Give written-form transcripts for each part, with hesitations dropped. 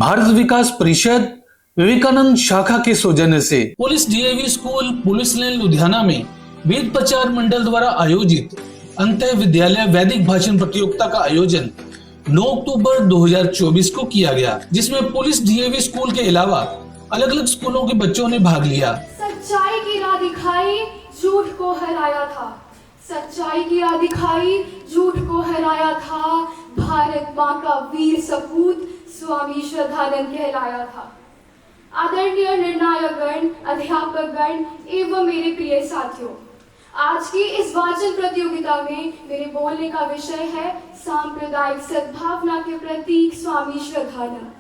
भारत विकास परिषद विवेकानंद शाखा के सौजन्य से police DAV school police line Ludhiana में वेद प्रचार मंडल द्वारा आयोजित अंतर विद्यालय वैदिक भाषण प्रतियोगिता का आयोजन 9 अक्टूबर 2024 को किया गया, जिसमें पुलिस डीएवी स्कूल के अलावा अलग अलग स्कूलों के बच्चों ने भाग लिया। सच्चाई की राह दिखाई, झूठ को हराया था। सच्चाई की राह दिखाई, झूठ को हराया था। भारत माँ का वीर सपूत स्वामी श्रद्धानंद कहलाया था। आदरणीय निर्णायकगण, अध्यापकगण एवं मेरे प्रिय साथियों, आज की इस वाचन प्रतियोगिता में मेरे बोलने का विषय है सांप्रदायिक सद्भावना के प्रतीक स्वामी श्रद्धानंद।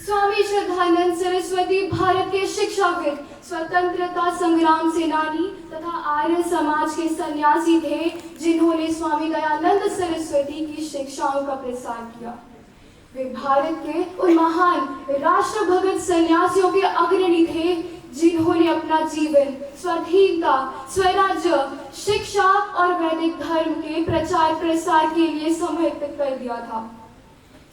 स्वामी श्रद्धानंद सरस्वती भारत के शिक्षाविद, स्वतंत्रता संग्राम सेनानी तथा आर्य समाज के सन्यासी थे, जिन्होंने स्वामी दयानंद सरस्वती की शिक्षाओं का प्रसार किया। वे भारत के उन महान राष्ट्रभगत सन्यासियों के अग्रणी थे, जिन्होंने अपना जीवन स्वाधीनता, स्वराज्य, शिक्षा और वैदिक धर्म के प्रचार प्रसार के लिए समर्पित कर दिया था।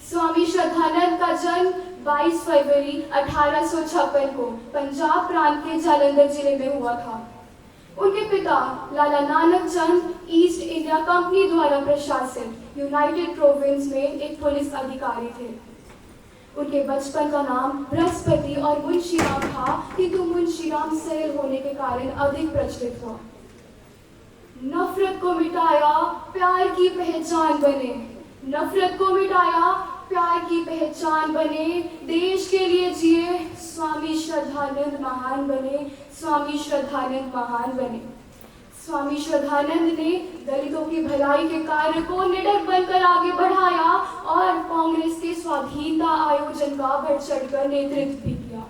स्वामी श्रद्धानंद का जन्म 22 फरवरी 1856 को पंजाब प्रांत के जालंधर जिले में हुआ था। उनके पिता लाला Nanak Chand east India company द्वारा प्रशासित यूनाइटेड प्रोविंस में एक पुलिस अधिकारी थे। उनके बचपन का नाम बृहस्पति और मुंशीराम था, किंतु मुंशीराम सरल होने के कारण अधिक प्रचलित हुआ। नफरत को मिटाया, प्यार की पहचान बने। नफरत को मिटाया, प्यार की पहचान बने। देश के लिए जिए, स्वामी श्रद्धानंद महान बने। स्वामी श्रद्धानंद महान बने। स्वामी श्रद्धानंद ने दलितों की भलाई के कार्य को निडर बनकर आगे बढ़ाया और कांग्रेस के स्वाधीनता आयोजन का बढ़ चढ़कर नेतृत्व भी किया।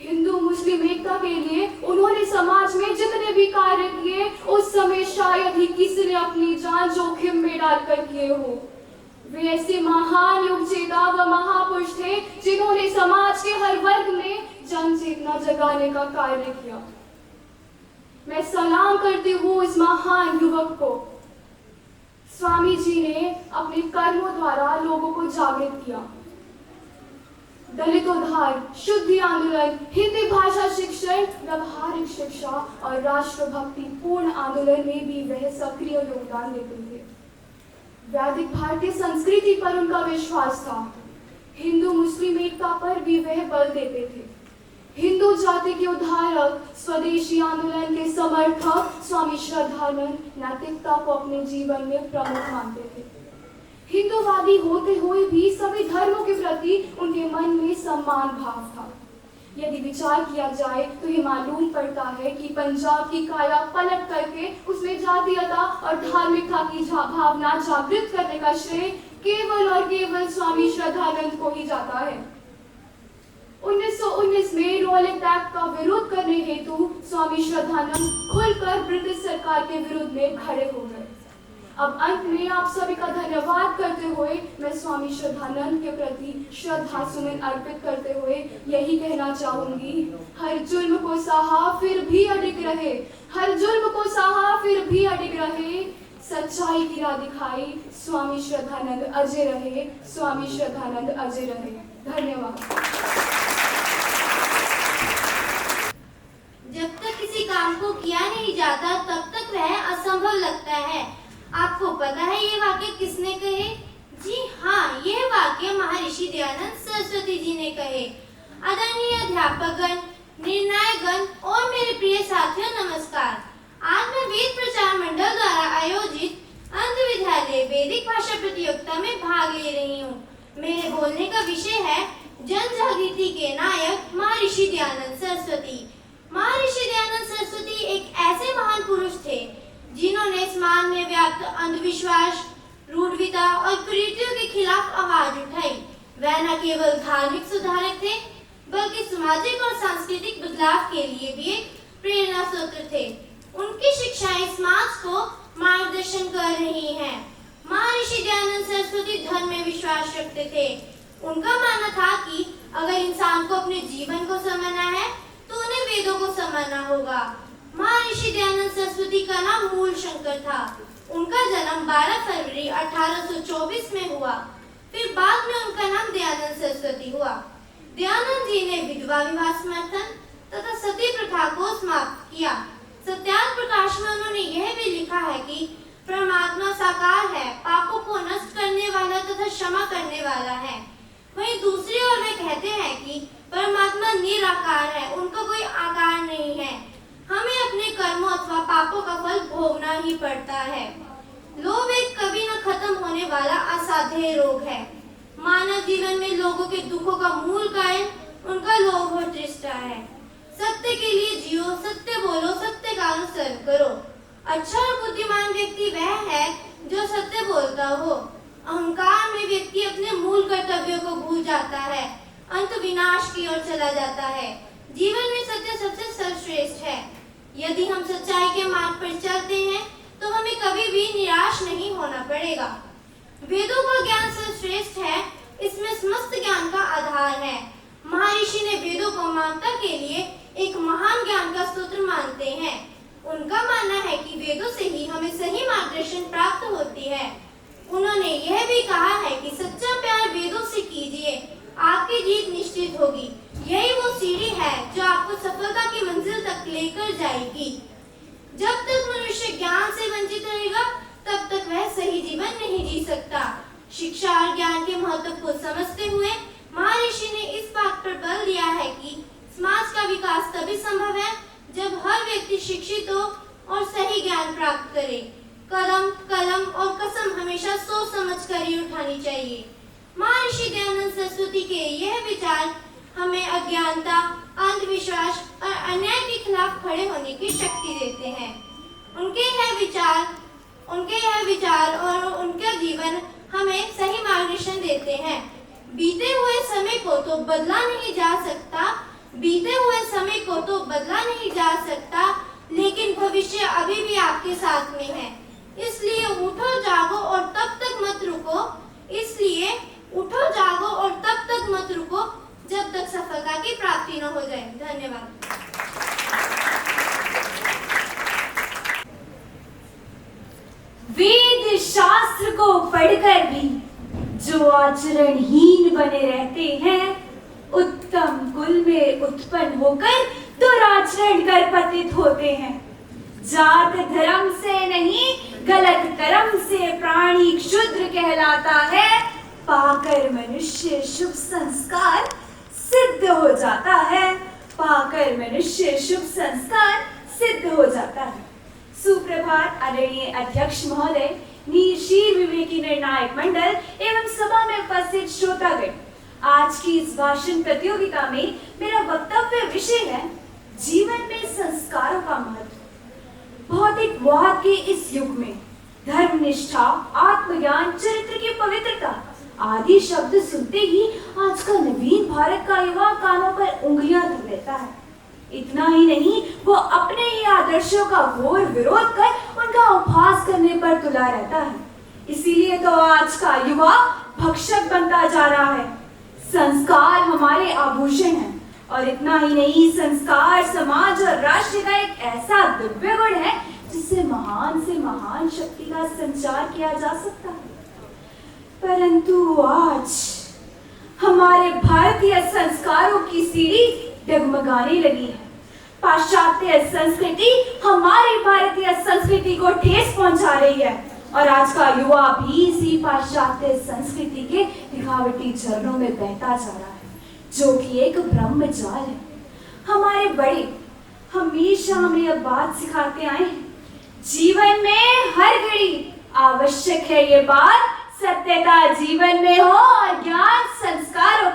हिंदू मुस्लिम एकता के लिए उन्होंने समाज में जितने भी कार्य किए, उस समय शायद ही किसी ने अपनी जान जोखिम में डालकर किए हो। वे ऐसे महान युग चेता व महापुरुष थे, जिन्होंने समाज के हर वर्ग में जन चेतना जगाने का कार्य किया। मैं सलाम करती हूँ इस महान युवक को। स्वामी जी ने अपने कर्मों द्वारा लोगों को जागृत किया। दलितोद्धार, शुद्धि आंदोलन, हिंदी भाषा शिक्षण, व्यवहारिक शिक्षा और राष्ट्रभक्ति पूर्ण आंदोलन में भी वह सक्रिय योगदान देते थे। वैदिक भारतीय संस्कृति पर उनका विश्वास था। हिंदू मुस्लिम एकता पर भी वह बल देते थे। हिंदू जाति के उद्धारक, स्वदेशी आंदोलन के समर्थक स्वामी श्रद्धानंद नैतिकता को अपने जीवन में प्रमुख मानते थे। हिंदूवादी होते हुए भी सभी धर्मों के प्रति उनके मन में सम्मान भाव था। यदि विचार किया जाए तो ये मालूम पड़ता है कि पंजाब की काया पलट करके उसमें जातीयता और धार्मिकता की भावना जागृत करने का श्रेय केवल और केवल स्वामी श्रद्धानंद को ही जाता है। 1919 में रोलिंग एक्ट का विरोध करने हेतु स्वामी श्रद्धानंद खुलकर ब्रिटिश सरकार के विरुद्ध में खड़े हो गए। अब अंत में आप सभी का धन्यवाद करते हुए मैं स्वामी श्रद्धानंद के प्रति श्रद्धा सुमन अर्पित करते हुए यही कहना चाहूंगी, हर जुल्म को सहा फिर भी अडिग रहे। हर जुल्म को सहा फिर भी अडिग रहे। सच्चाई की राह दिखाई, स्वामी श्रद्धानंद अजय रहे। स्वामी श्रद्धानंद अजय रहे। धन्यवाद। जब तक किसी काम को किया नहीं जाता तब तक वह असंभव लगता है। आपको पता है ये वाक्य किसने कहे? जी हाँ, यह वाक्य महर्षि दयानंद सरस्वती जी ने कहे। आदरणीय अध्यापकगण, निर्णायकगण और मेरे प्रिय साथियों, नमस्कार। आज मैं वेद प्रचार मंडल द्वारा आयोजित अंतर विद्यालय वैदिक भाषा प्रतियोगिता में भाग ले रही हूँ। मेरे बोलने का विषय है जन जागृति के नायक महर्षि दयानंद सरस्वती। महर्षि दयानंद सरस्वती एक ऐसे महान पुरुष थे जिन्होंने समाज में व्याप्त अंधविश्वास, रूढ़िता और कुरीतियों के खिलाफ आवाज उठाई। वह न केवल धार्मिक सुधारक थे, बल्कि सामाजिक और सांस्कृतिक बदलाव के लिए भी एक प्रेरणा स्रोत थे। उनकी शिक्षाएं समाज को मार्गदर्शन कर रही हैं। महर्षि दयानंद सरस्वती धर्म में विश्वास रखते थे। उनका मानना था कि अगर इंसान को अपने जीवन को समझना है तो उन्हें वेदों को समझना होगा। महर्षि दयानंद सरस्वती का नाम मूल शंकर था। उनका जन्म 12 फरवरी 1824 में हुआ। फिर बाद में उनका नाम दयानंद सरस्वती हुआ। दयानंद जी ने विधवा विवाह समर्थन तथा सती प्रथा को समाप्त किया। सत्यार्थ प्रकाश में उन्होंने यह भी लिखा है कि परमात्मा साकार है, पापों को नष्ट करने वाला तथा क्षमा करने वाला है। वहीं दूसरी ओर वे कहते हैं कि परमात्मा निराकार है, उनका कोई आकार नहीं है। हमें अपने कर्मों अथवा पापों का फल भोगना ही पड़ता है। लोभ एक कभी न खत्म होने वाला असाध्य रोग है। मानव जीवन में लोगों के दुखों का मूल कारण उनका लोभ और तृष्णा है। सत्य के लिए जियो, सत्य बोलो, सत्य का अनुसरण करो। अच्छा और बुद्धिमान व्यक्ति वह है जो सत्य बोलता हो। अहंकार में व्यक्ति अपने मूल कर्तव्यों को भूल जाता है, अंत विनाश की ओर चला जाता है। जीवन में सत्य सबसे सर्वश्रेष्ठ है। यदि हम सच्चाई के मार्ग पर चलते हैं तो हमें कभी भी निराश नहीं होना पड़ेगा। वेदों का ज्ञान सर्वश्रेष्ठ है, इसमें समस्त ज्ञान का आधार है। महर्षि ने वेदों को मानवता के लिए एक महान ज्ञान का स्रोत मानते हैं। उनका मानना है कि वेदों से ही हमें सही मार्गदर्शन प्राप्त होती है। उन्होंने यह भी कहा है कि सच्चा प्यार वेदों से कीजिए, आपकी जीत निश्चित होगी। यही वो सीढ़ी है जो आपको सफलता की मंजिल तक लेकर जाएगी। जब तक मनुष्य ज्ञान से वंचित रहेगा तब तक वह सही जीवन नहीं जी सकता। शिक्षा और ज्ञान के महत्व को समझते हुए महर्षि ने इस बात पर बल दिया है कि समाज का विकास तभी संभव है जब हर व्यक्ति शिक्षित हो और सही ज्ञान प्राप्त करे। कदम, कलम और कसम हमेशा सोच समझ कर ही उठानी चाहिए। महर्षि दयानंद सरस्वती के यह विचार हमें अज्ञानता, अंधविश्वास और अन्याय के खिलाफ खड़े होने की शक्ति देते हैं। उनके यह विचार और उनका जीवन हमें सही मार्गदर्शन देते हैं। बीते हुए समय को तो बदला नहीं जा सकता, लेकिन भविष्य अभी भी आपके साथ में है। इसलिए उठो जागो और तब तक मत रुको जब तक सफलता की प्राप्ति न हो जाए। धन्यवाद। वेद शास्त्र को पढ़कर भी जो आचरणहीन बने रहते हैं, उत्तम कुल में उत्पन्न होकर दुराचरण कर पतित होते हैं। जात धर्म से नहीं, गलत कर्म से प्राणी क्षुद्र कहलाता है। पाकर मनुष्य शुभ संस्कार सिद्ध हो जाता है। सुप्रभात आदरणीय अध्यक्ष महोदय, शीर विवेकी निर्णायक मंडल एवं सभा में उपस्थित श्रोतागण। आज की इस भाषण प्रतियोगिता में मेरा वक्तव्य विषय है जीवन में संस्कारों का महत्व। भौतिकवाद के इस युग में धर्मनिष्ठा, आत्मज्ञान, चरित्र की पवित्रता आदि शब्द सुनते ही आज का नवीन भारत का युवा कानों पर उंगलियां धर लेता है। इतना ही नहीं, वो अपने ही आदर्शों का घोर विरोध कर उनका उपहास करने पर तुला रहता है। इसीलिए तो आज का युवा भक्षक बनता जा रहा है। संस्कार हमारे आभूषण हैं, और इतना ही नहीं, संस्कार समाज और राष्ट्र का एक ऐसा दिव्य गुण है जिससे महान से महान शक्ति का संचार किया जा सकता है। परंतु आज हमारे भारतीय संस्कारों की सीढ़ी डगमगाने लगी है। पाश्चात्य संस्कृति हमारी भारतीय संस्कृति को ठेस पहुंचा रही है, और आज का युवा भी इसी पाश्चात्य संस्कृति के दिखावटी झरनों में बहता जा रहा है, जो कि एक ब्रह्मजाल है। हमारे बड़े हमेशा हमें यह बात सिखाते आए हैं, जीवन में हर घड़ी आवश्यक है ये बात, सत्यता जीवन में हो और ज्ञान संस्कारों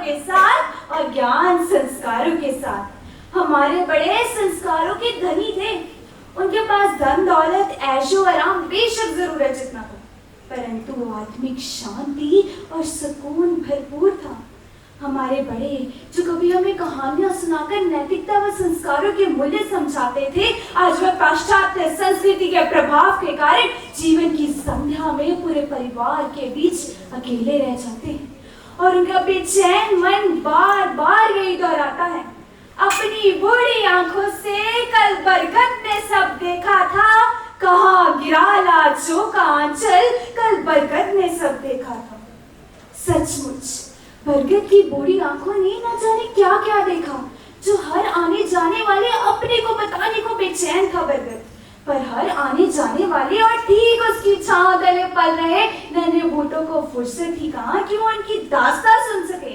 के साथ। हमारे बड़े संस्कारों के धनी थे। उनके पास धन दौलत, ऐशो आराम बेशक जरूरत जितना था, परंतु आत्मिक शांति और सुकून भरपूर था। हमारे बड़े जो कभी हमें कहानियां सुनाकर नैतिकता व संस्कारों के मूल्य समझाते थे, आज वह पाश्चात्य संस्कृति के प्रभाव के कारण जीवन की संध्या में पूरे परिवार के बीच अकेले रह जाते हैं, और उनका बेचैन मन बार बार यही दोहराता है, अपनी बूढ़ी आंखों से कल बरगद ने सब देखा था, कहाँ गिरा लाजों का आंचल, कल बरगद ने सब देखा था। सचमुच बरगद की बूढ़ी आंखों ने न जाने क्या क्या देखा, जो हर आने जाने वाले अपने को बताने को बेचैन था बरगद। पर हर आने जाने वाले और ठीक उसकी छांव तले पल रहे नन्हे बूटों को फुर्सत ही कहाँ कि वो उनकी दास्तां सुन सके।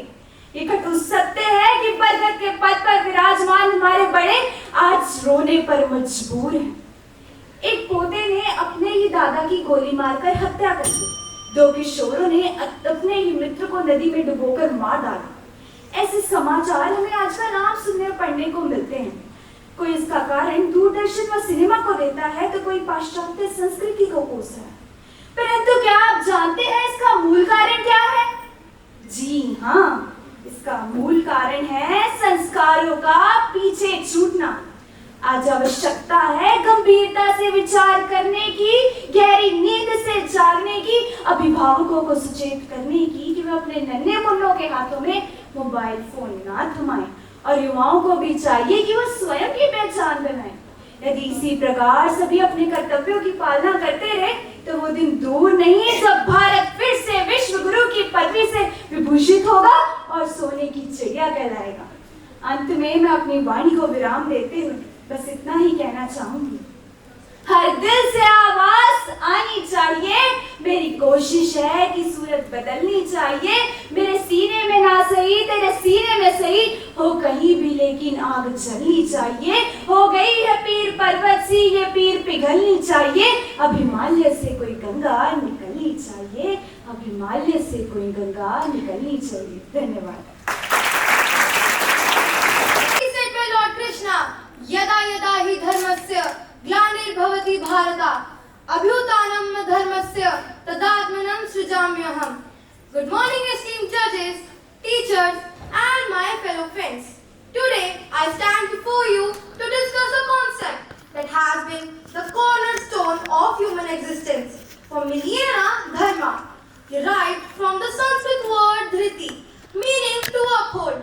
ये कटु सत्य है कि बरगद के पद पर विराजमान हमारे बड़े आज रोने पर मजबूर हैं। एक पोते ने अपने ही दादा की गोली मारकर हत्या कर दी। 2 किशोरों ने अपने ही मित्र को नदी में डुबोकर मार डाला। ऐसे समाचार हमें आजकल आम सुनने और पढ़ने को मिलते हैं। कोई इसका कारण दूरदर्शन व सिनेमा को देता है तो कोई पाश्चात्य संस्कृति को कोसता है। परंतु क्या आप जानते हैं इसका मूल कारण क्या है? जी हाँ, इसका मूल कारण है संस्कारों का पीछे छूटना। आज आवश्यकता है गंभीरता से विचार करने की, गहरी नींद से जागने की, अभिभावकों को सचेत करने की कि वे अपने नन्हे मुन्नों के हाथों में मोबाइल फोन ना थमाएं, और युवाओं को भी चाहिए कि वो स्वयं की पहचान बनाएं। यदि इसी प्रकार सभी अपने कर्तव्यों की पालना करते रहे तो वो दिन दूर नहीं जब भारत फिर से विश्व गुरु की पदवी से विभूषित होगा और सोने की चिड़िया कहलाएगा। अंत में मैं अपनी वाणी को विराम देते हुए बस इतना ही कहना चाहूंगी, हर दिल से आवाज आनी चाहिए। मेरी कोशिश है कि सूरत बदलनी चाहिए। मेरे सीने में ना सही तेरे सीने में सही हो कहीं भी, लेकिन आग जलनी चाहिए। हो गई है पीर पर्वत सी ये पीर पिघलनी चाहिए। अब हिमालय से कोई गंगा निकलनी चाहिए। अब हिमालय से कोई गंगा निकलनी चाहिए। धन्यवाद। लॉर्ड कृष्णा यदा यदा हि धर्मस्य ग्लानिर्भवति भारत अभ्युत्थानं धर्मस्य तदात्मनं सृजाम्यहम्। Good morning, esteemed judges, teachers, and my fellow friends. Today I stand before you to discuss a concept that has been the cornerstone of human existence for millennia, dharma, derived from the Sanskrit word dhriti, meaning to uphold.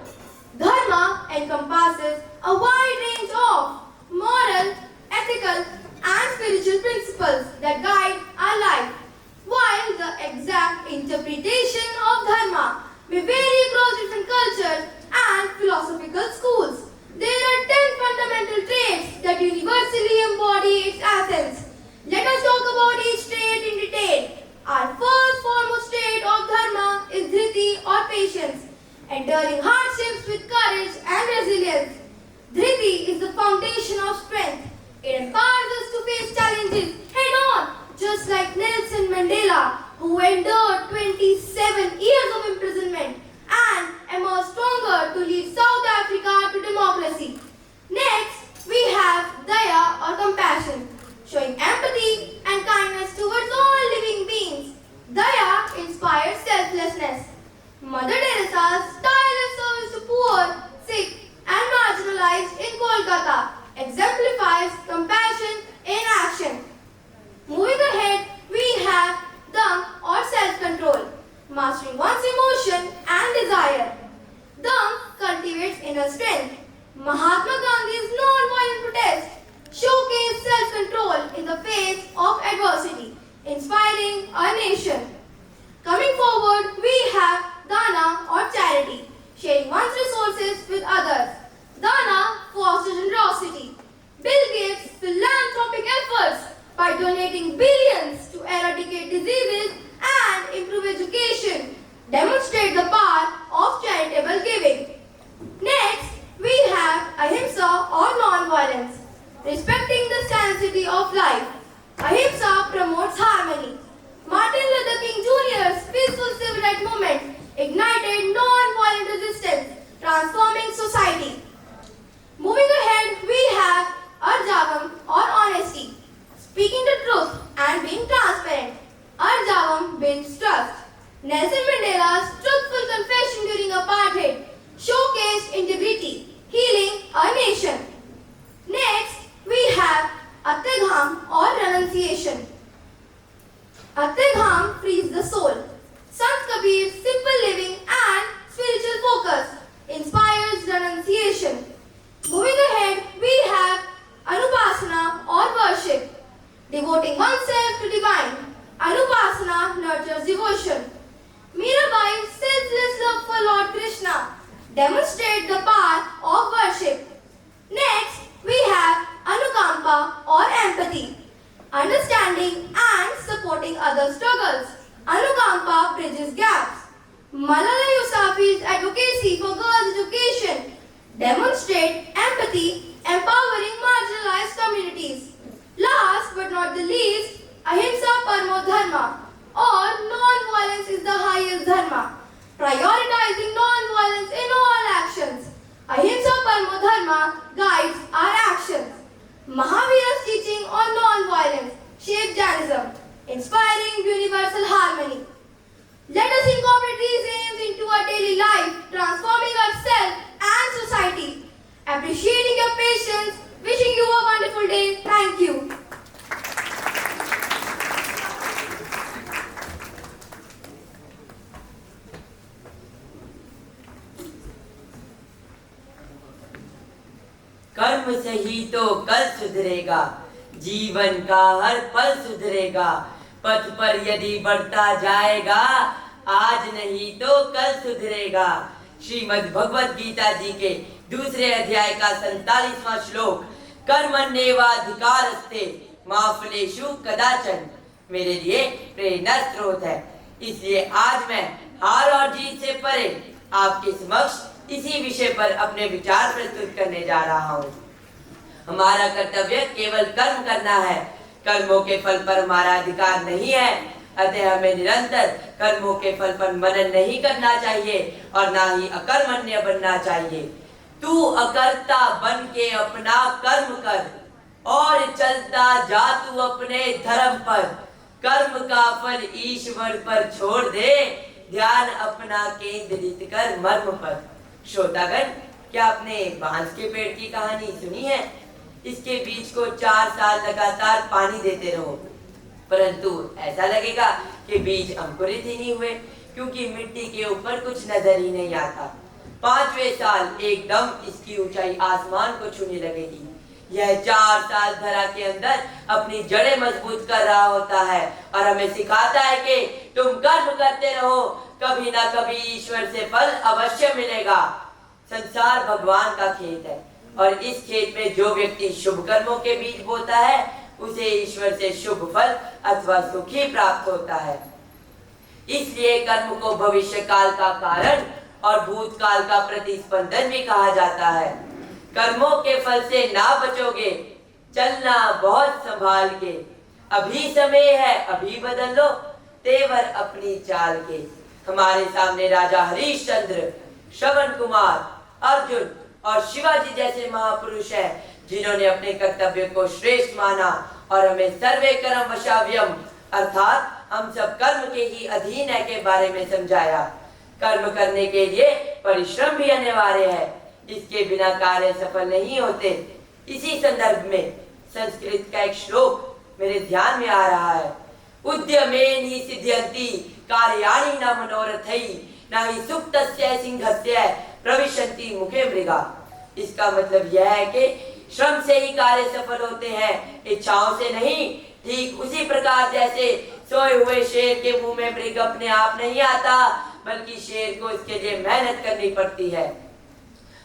Dharma encompasses a wide range of moral, ethical, and spiritual principles that guide our life. While the exact interpretation of dharma may vary across different cultures and philosophical schools, there are 10 fundamental traits that universally embody its essence. Let us talk about each trait in detail. Our first foremost trait of dharma is dhriti or patience, enduring hardships with courage and resilience. Dhriti is the foundation of strength. It empowers us to face challenges head on, just like Nelson Mandela, who endured 27 years of imprisonment and emerged stronger to lead South Africa to democracy. Next, we have daya or compassion, showing empathy and kindness towards all living beings. Daya inspires selflessness. Mother Teresa's tireless service to poor, sick, and marginalized in Kolkata exemplifies compassion in action. Moving ahead, we have dam or self-control, mastering one's emotion and desire. Dam cultivates inner strength. Mahatma Gandhi's non-violent protest showcased self-control in the face of adversity, inspiring a nation. Coming forward, we have dana or charity, sharing one's resources with others. Dana fosters generosity. Bill Gates' philanthropic efforts by donating billions to eradicate diseases and improve education demonstrate the power of charitable giving. Next, we have ahimsa or non-violence, respecting the sanctity of life. Ahimsa promotes harmony. Martin Luther King Jr.'s peaceful civil rights movement ignited non-violent resistance, transforming society. Moving ahead, we have Arjavam or honesty, speaking the truth and being transparent. Arjavam builds trust. Nelson Mandela's truthful confession during apartheid showcased integrity, healing a nation. Next, we have Atyadham or renunciation. Atyadham frees the soul. Sant Kabir's simple living and spiritual focus tread the path of worship. Next, we have Anukampa or empathy, understanding and supporting other struggles. Anukampa bridges gaps. Malala Yousafzai's advocacy for girls' education demonstrate empathy, empowering marginalized communities. Last but not the least, Ahimsa Parmo Dharma, or non-violence is the highest dharma, prioritizing non-violence in all actions. Ahimsa Parmo Dharma guides our actions. Mahavira's teaching on non-violence shaped Jainism, inspiring universal harmony. Let us incorporate these aims into our daily life, transforming ourselves and society. Appreciating your patience, wishing you a wonderful day. Thank you. कर्म से ही तो कल सुधरेगा, जीवन का हर पल सुधरेगा। पथ पर यदि बढ़ता जाएगा, आज नहीं तो कल सुधरेगा। श्रीमद् भगवत गीता जी के दूसरे अध्याय का 47वां श्लोक, कर्मण्येवाधिकारस्ते मा फलेषु कदाचन, मेरे लिए प्रेरणा स्रोत है। इसलिए आज मैं हार और जीत से परे आपके समक्ष इसी विषय पर अपने विचार प्रस्तुत करने जा रहा हूँ। हमारा कर्तव्य केवल कर्म करना है, कर्मों के फल पर हमारा अधिकार नहीं है। अतः हमें निरंतर कर्मों के फल पर मनन नहीं करना चाहिए और ना ही अकर्मण्य बनना चाहिए। तू अकर्ता बन के अपना कर्म कर और चलता जा तू अपने धर्म पर। कर्म का फल ईश्वर पर छोड़ दे, ध्यान अपना केंद्रित कर मर्म पर। श्रोतागण, क्या आपने बांस के पेड़ की कहानी सुनी है? इसके बीज को 4 साल लगातार पानी देते रहो, परंतु ऐसा लगेगा कि बीज अंकुरित ही नहीं हुए, क्योंकि मिट्टी के ऊपर कुछ नजर ही नहीं आता। 5वें साल एकदम इसकी ऊंचाई आसमान को छूने लगेगी। यह 4 साल धरा के अंदर अपनी जड़ें मजबूत कर रहा होता है और हमें सिखाता है कि तुम कर्म करते रहो, कभी ना कभी ईश्वर से फल अवश्य मिलेगा। संसार भगवान का खेत है और इस खेत में जो व्यक्ति शुभ कर्मों के बीज बोता है, उसे ईश्वर से शुभ फल अथवा सुख ही प्राप्त होता है। इसलिए कर्म को भविष्य काल का कारण और भूतकाल का प्रतिस्पंदन भी कहा जाता है। कर्मों के फल से ना बचोगे, चलना बहुत संभाल के। अभी समय है, अभी बदल लो तेवर अपनी चाल के। हमारे सामने राजा हरिश्चंद्र, श्रवण कुमार, अर्जुन और शिवाजी जैसे महापुरुष हैं, जिन्होंने अपने कर्तव्य को श्रेष्ठ माना और हमें सर्वे कर्म वशाव्यम अर्थात हम सब कर्म के ही अधीन है के बारे में समझाया। कर्म करने के लिए परिश्रम भी अनिवार्य है, इसके बिना कार्य सफल नहीं होते। इसी संदर्भ में संस्कृत का एक श्लोक मेरे ध्यान में आ रहा है। उद्यमेन ही सिद्ध्यन्ति कार्याणि न मनोरथै न हि सुप्तस्य सिंहस्य प्रविशन्ति मुखे मृगा। इसका मतलब यह है कि श्रम से ही कार्य सफल होते हैं, इच्छाओं से नहीं। ठीक उसी प्रकार जैसे सोए हुए शेर के मुंह में मृग अपने आप नहीं आता, बल्कि शेर को इसके लिए मेहनत करनी पड़ती है।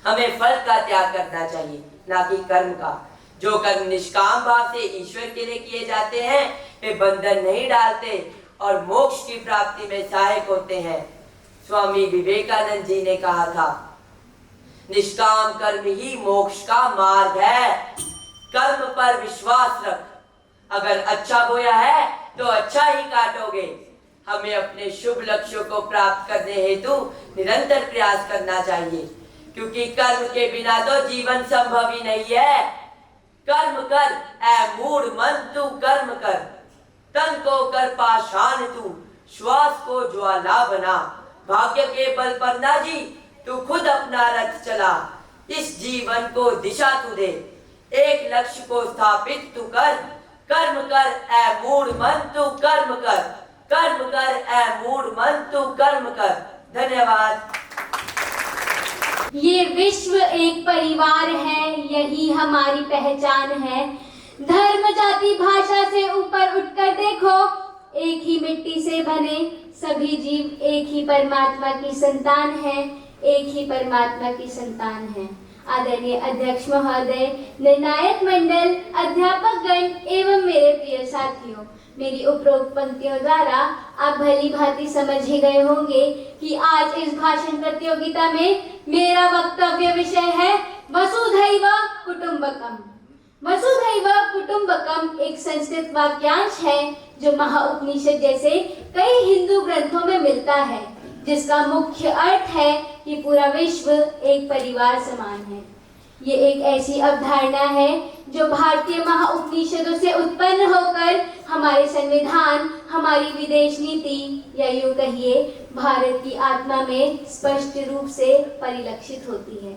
हमें फल का त्याग करना चाहिए, ना कि कर्म का। जो कर्म निष्काम भाव से ईश्वर के लिए किए जाते हैं, वे बंधन नहीं डालते और मोक्ष की प्राप्ति में सहायक होते हैं। स्वामी विवेकानंद जी ने कहा था, निष्काम कर्म ही मोक्ष का मार्ग है। कर्म पर विश्वास रख, अगर अच्छा बोया है तो अच्छा ही काटोगे। हमें अपने शुभ लक्ष्यों को प्राप्त करने हेतु निरंतर प्रयास करना चाहिए, क्योंकि कर्म के बिना तो जीवन संभव ही नहीं है। कर्म कर ऐ मूढ़ मन, तू कर्म कर। तन को कर पाषाण तू, श्वास को ज्वाला बना। भाग्य के बल पर ना जी, तू खुद अपना रथ चला। इस जीवन को दिशा तू दे, एक लक्ष्य को स्थापित तू कर। कर्म कर ऐ मूढ़ मन, तू कर्म कर। कर्म कर ऐ मूढ़ मन, तू कर्म कर। धन्यवाद। ये विश्व एक परिवार है, यही हमारी पहचान है। धर्म जाति भाषा से ऊपर उठकर देखो, एक ही मिट्टी से बने सभी जीव एक ही परमात्मा की संतान हैं। एक ही परमात्मा की संतान हैं। आदरणीय अध्यक्ष महोदय, निर्णायक मंडल, अध्यापकगण एवं मेरे प्रिय साथियों, मेरी उपरोक्त पंक्तियों द्वारा आप भली भांति समझ ही गए होंगे कि आज इस भाषण प्रतियोगिता में मेरा वक्तव्य विषय है वसुधैव कुटुंबकम। वसुधैव कुटुंबकम एक संस्कृत वाक्यांश है जो महाउपनिषद जैसे कई हिंदू ग्रंथों में मिलता है, जिसका मुख्य अर्थ है कि पूरा विश्व एक परिवार समान है। ये एक ऐसी अवधारणा है जो भारतीय महाउपनिषदों से उत्पन्न होकर हमारे संविधान, हमारी विदेश नीति या यूं कहिए भारत की आत्मा में स्पष्ट रूप से परिलक्षित होती है।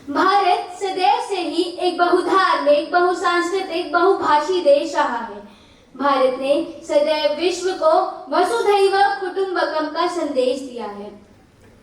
भारत सदैव से ही एक बहुधार्मिक, बहुसांस्कृतिक, बहुभाषी देश रहा है। भारत ने सदैव विश्व को वसुधैव कुटुंबकम का संदेश दिया है।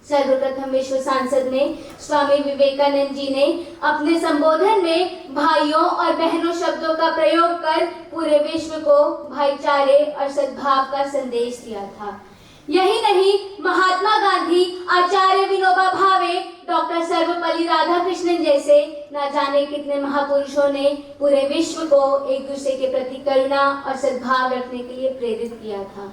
सर्वप्रथम विश्व सांसद में स्वामी विवेकानंद जी ने अपने संबोधन में भाइयों और बहनों शब्दों का प्रयोग कर पूरे विश्व को भाईचारे और सद्भाव का संदेश दिया था। यही नहीं, महात्मा गांधी, आचार्य विनोबा भावे, डॉक्टर सर्वपल्ली राधाकृष्णन जैसे न जाने कितने महापुरुषों ने पूरे विश्व को एक दूसरे के प्रति करुणा और सद्भाव रखने के लिए प्रेरित किया था।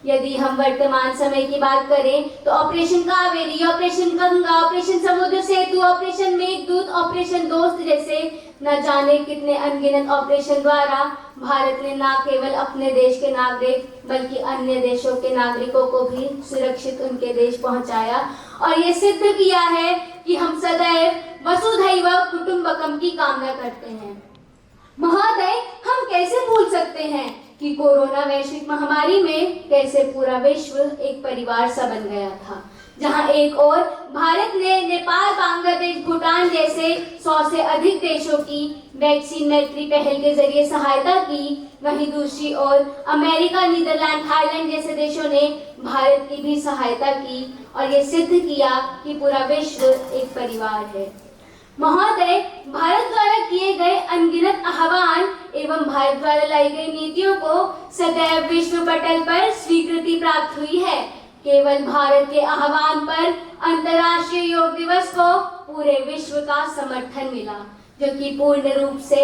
यदि हम वर्तमान समय की बात करें तो operation Kaveri, operation Ganga, operation समुद्र सेतु, ऑपरेशन मेघदूत, ऑपरेशन दोस्त जैसे न जाने कितने अनगिनत ऑपरेशन द्वारा भारत ने न केवल अपने देश के नागरिक बल्कि अन्य देशों के नागरिकों को भी सुरक्षित उनके देश पहुंचाया और ये सिद्ध किया है कि हम सदैव वसुधैव कुटुंबकम की कामना करते हैं। महोदय, हम कैसे भूल सकते हैं कि कोरोना वैश्विक महामारी में कैसे पूरा विश्व एक परिवार सा बन गया था, जहां एक ओर भारत ने नेपाल, बांग्लादेश, भूटान जैसे 100 से अधिक देशों की वैक्सीन मैत्री पहल के जरिए सहायता की, वहीं दूसरी ओर अमेरिका, नीदरलैंड, थाईलैंड जैसे देशों ने भारत की भी सहायता की और ये सिद्ध किया कि पूरा विश्व एक परिवार है। महोदय, भारत द्वारा किए गए अनगिनत आह्वान एवं भारत द्वारा लाई गई नीतियों को सदैव विश्व पटल पर स्वीकृति प्राप्त हुई है। केवल भारत के आह्वान पर अंतर्राष्ट्रीय योग दिवस को पूरे विश्व का समर्थन मिला, जो कि पूर्ण रूप से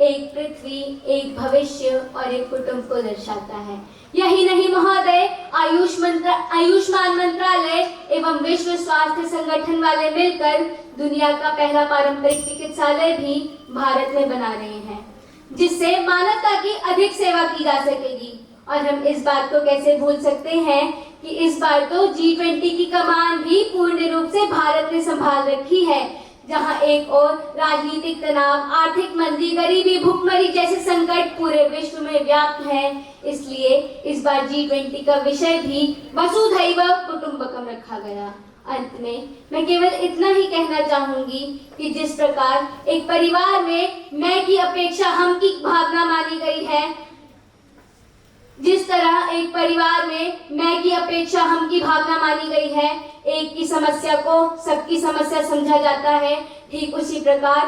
एक पृथ्वी, एक भविष्य और एक कुटुंब को दर्शाता है। यही नहीं महोदय, आयुष्मान मंत्रालय एवं विश्व स्वास्थ्य संगठन वाले मिलकर दुनिया का पहला पारंपरिक चिकित्सालय भी भारत में बना रहे हैं, जिससे मानवता की अधिक सेवा की जा सकेगी। और हम इस बात को कैसे भूल सकते हैं कि इस बार तो G20 की कमान भी पूर्ण रूप से भारत ने संभाल रखी है, जहां एक ओर राजनीतिक तनाव, आर्थिक मंदी, गरीबी, भुखमरी जैसे संकट पूरे विश्व में व्याप्त हैं। इसलिए इस बार G20 का विषय भी वसुधैव कुटुंबकम रखा गया। अंत में मैं केवल इतना ही कहना चाहूंगी कि जिस प्रकार एक परिवार में मैं की अपेक्षा हम की भावना मानी गई है, जिस तरह एक परिवार में मैं की अपेक्षा हम की भावना मानी गई है, एक की समस्या को सबकी समस्या समझा जाता है, ठीक उसी प्रकार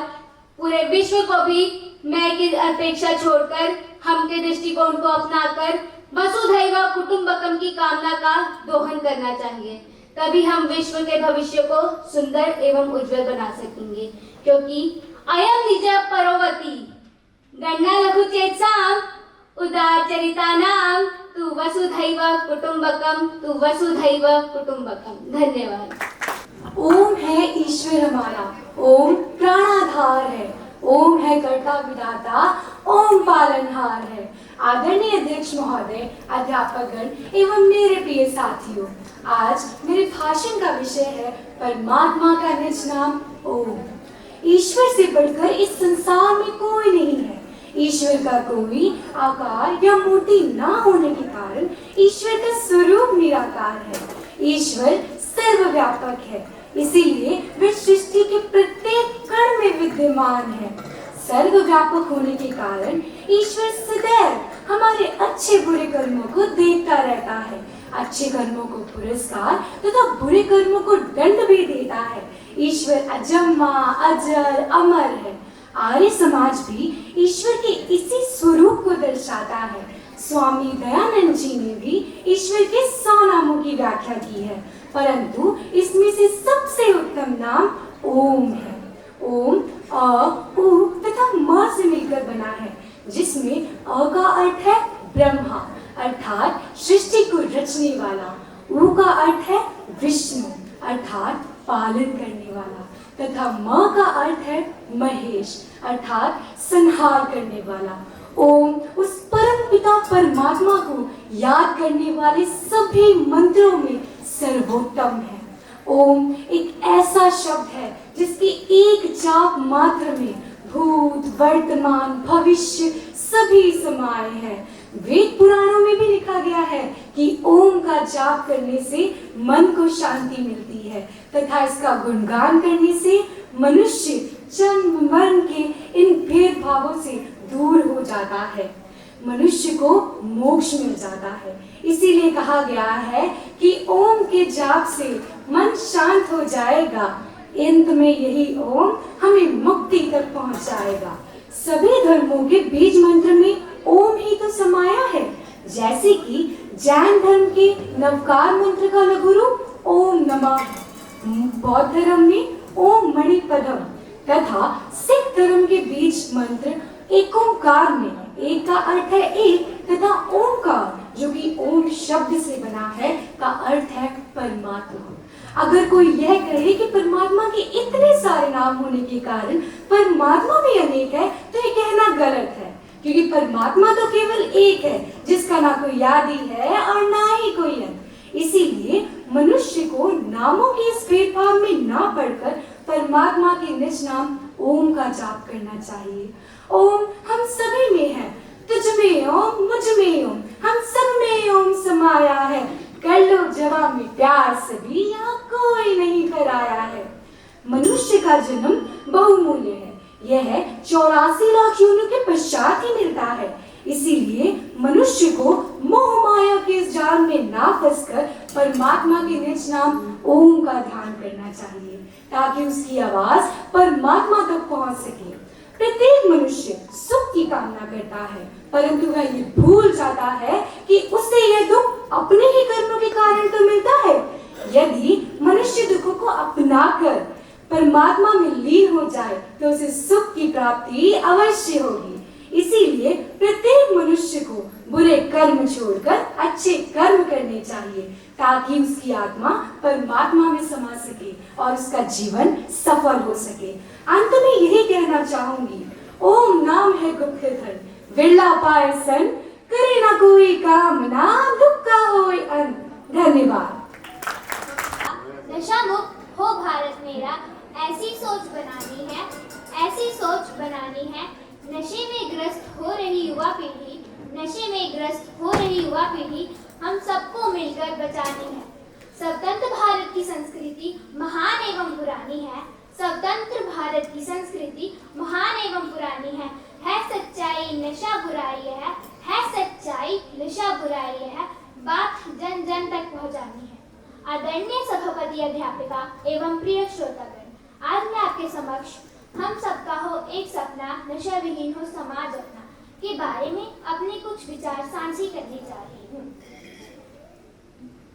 पूरे विश्व को भी मैं की अपेक्षा छोड़कर हम के दृष्टिकोण को अपनाकर वसुधैव कुटुंबकम की कामना का दोहन करना चाहिए। तभी हम विश्व के भविष्य को सुंदर एवं उज्जवल बना सकेंगे, क्योंकि अयम निज परोवती गणना लघु चेतसाम उदारचरितानाम तु वसुधैव कुटुंबकम, तु वसुधैव कुटुंबकम। धन्यवाद। ओम है ईश्वर हमारा, ओम प्राणाधार है, ओम है कर्ता विधाता, ओम पालनहार है। आदरणीय अध्यक्ष महोदय, अध्यापकगण एवं मेरे प्रिय साथियों, आज मेरे भाषण का विषय है परमात्मा का निज नाम ओम। ईश्वर से बढ़कर इस संसार में कोई नहीं है। ईश्वर का कोई आकार या मूर्ति न होने के कारण ईश्वर का स्वरूप निराकार है। ईश्वर सर्वव्यापक है, इसीलिए वे सृष्टि के प्रत्येक कण में विद्यमान है। सर्वव्यापक होने के कारण ईश्वर सदैव हमारे अच्छे बुरे कर्मों को देखता रहता है। अच्छे कर्मों को पुरस्कार तथा बुरे कर्मों को दंड भी देता है। ईश्वर अजन्मा, अजर, अमर है। आर्य समाज भी ईश्वर के इसी स्वरूप को दर्शाता है। स्वामी दयानंद जी ने भी ईश्वर के 100 नामों की व्याख्या की है, परंतु इसमें से सबसे उत्तम नाम ओम है। ओम अ, उ तथा म से मिलकर बना है, जिसमें अ का अर्थ है ब्रह्मा अर्थात सृष्टि को रचने वाला, उ का अर्थ है विष्णु अर्थात पालन करने वाला तथा म का अर्थ है महेश अर्थात संहार करने वाला। ओम उस परम पिता परमात्मा को याद करने वाले सभी मंत्रों में सर्वोत्तम है। ओम एक ऐसा शब्द है जिसके एक जाप मात्र में भूत वर्तमान भविष्य सभी समाये हैं। वेद पुराणों में भी लिखा गया है कि ओम का जाप करने से मन को शांति मिलती है तथा इसका गुणगान करने से मनुष्य जन्म मरण के इन भेदभावों से दूर हो जाता है, मनुष्य को मोक्ष मिल जाता है। इसीलिए कहा गया है कि ओम के जाप से मन शांत हो जाएगा, अंत में यही ओम हमें मुक्ति तक पहुंचाएगा। सभी धर्मों के बीज मंत्र में ओम ही तो समाया है, जैसे कि जैन धर्म के नवकार मंत्र का लघु रूप ओम नमः, बौद्ध धर्म में ओम मणिपदम तथा सिख धर्म के बीज मंत्र एक ओंकार में एक का अर्थ है एक तथा ओंकार जो कि ओम शब्द से बना है का अर्थ है परमात्मा। अगर कोई यह कहे कि परमात्मा के इतने सारे नाम होने के कारण परमात्मा भी अनेक है तो ये कहना गलत है, क्योंकि परमात्मा तो केवल एक है जिसका ना कोई आदि है और ना ही कोई अंत। इसीलिए मनुष्य को नामों के इस भेदभाव में ना पड़कर परमात्मा के निज नाम ओम का जाप करना चाहिए। ओम हम सभी में है, तुझ में ओम मुझ में ओम, हम सब में ओम समाया है, कर लो जवाब में प्यार सभी, यहाँ कोई नहीं कराया है। मनुष्य का जन्म बहुमूल्य है, यह 84 लाख योनियों के पश्चात ही मिलता है। इसीलिए मनुष्य को मोह माया के इस जाल में ना फंसकर परमात्मा के निज नाम ओम का ध्यान करना चाहिए, ताकि उसकी आवाज परमात्मा तक पहुंच सके। प्रत्येक मनुष्य सुख की कामना करता है, परंतु वह ये भूल जाता है कि उसे यह दुख अपने ही कर्मों के कारण तो मिलता है। यदि मनुष्य दुखों को अपनाकर परमात्मा में लीन हो जाए तो उसे सुख की प्राप्ति अवश्य होगी। इसीलिए प्रत्येक मनुष्य को बुरे कर्म छोड़कर अच्छे कर्म करने चाहिए, ताकि उसकी आत्मा परमात्मा में समा सके और उसका जीवन सफल हो सके। अंत में यही कहना चाहूंगी, ओम नाम है गुप्त धन, विरला पाए सन, करे ना कोई कामना, दुख का होए अंत। धन्यवाद। नशा मुक्त हो भारत मेरा, ऐसी सोच बनानी है, ऐसी सोच बनानी है। नशे में ग्रस्त हो रही युवा पीढ़ी, नशे में ग्रस्त हो रही युवा पीढ़ी हम सबको मिलकर बचानी है। स्वतंत्र भारत की संस्कृति महान एवं पुरानी है, स्वतंत्र भारत की संस्कृति महान एवं पुरानी है सच्चाई नशा बुराई है सच्चाई नशा बुराई है, बात जन जन तक पहुंचानी है। आदरणीय सभापति अध्यापिका एवं प्रिय श्रोतागण, आज मैं आपके समक्ष हम सबका हो एक सपना नशा विहीन हो समाज अपना के बारे में अपने कुछ विचार साझी करने जा रही हूँ।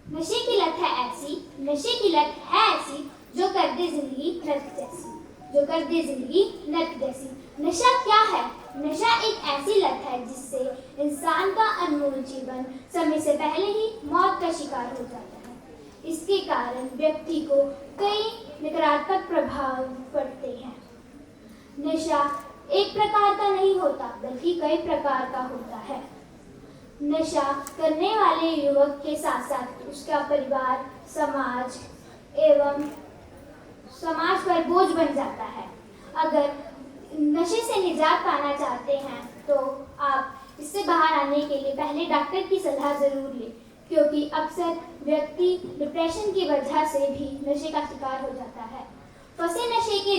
नशे की लत है ऐसी, नशे की लत है ऐसी जो कर दे जिंदगी नर्क जैसी, जो कर दे जिंदगी नर्क जैसी। नशा क्या है? नशा एक ऐसी लत है जिससे इंसान का अनमोल जीवन समय से पहले ही मौत का शिकार हो जाता है। इसके कारण व्यक्ति को कई नकारात्मक प्रभाव पड़ते हैं। नशा एक प्रकार का नहीं होता बल्कि कई प्रकार का होता है। नशा करने वाले युवक के साथ साथ उसका परिवार, समाज एवं समाज पर बोझ बन जाता है। अगर नशे से निजात पाना चाहते हैं तो आप इससे बाहर आने के लिए पहले डॉक्टर की सलाह जरूर लें, क्योंकि अक्सर व्यक्ति डिप्रेशन की वजह से भी नशे का शिकार हो जाता है। फंसे नशे के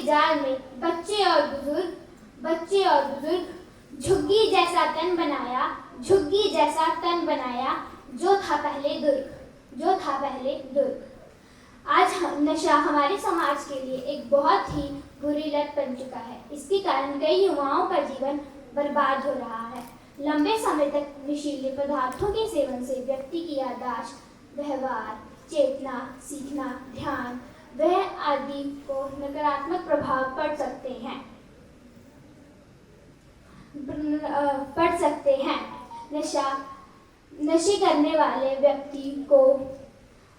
जाल में बच्चे और बुजुर्ग झुग्गी जैसा तन बनाया जो था पहले दुर्ग। आज नशा हमारे समाज के लिए एक बहुत ही बुरी लत बन चुका है। इसके कारण कई युवाओं का जीवन बर्बाद हो रहा है। लंबे समय तक नशीले पदार्थों के सेवन से व्यक्ति की याददाश्त, व्यवहार, चेतना, सीखना, ध्यान वह आदि को नकारात्मक प्रभाव पड़ सकते हैं। नशे करने वाले व्यक्ति को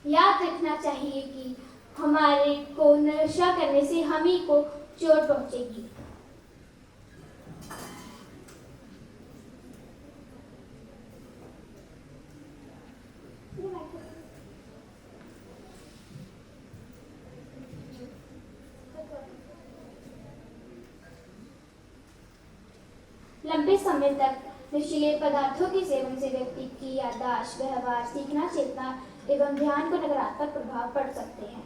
याद रखना चाहिए कि हमारे को नशा करने से हम ही को चोट पहुंचेगी। लंबे समय तक नशीले पदार्थों के सेवन से व्यक्ति की याददाश्त, व्यवहार, सीखना, चेतना एवं ध्यान को नकारात्मक प्रभाव पड़ सकते हैं।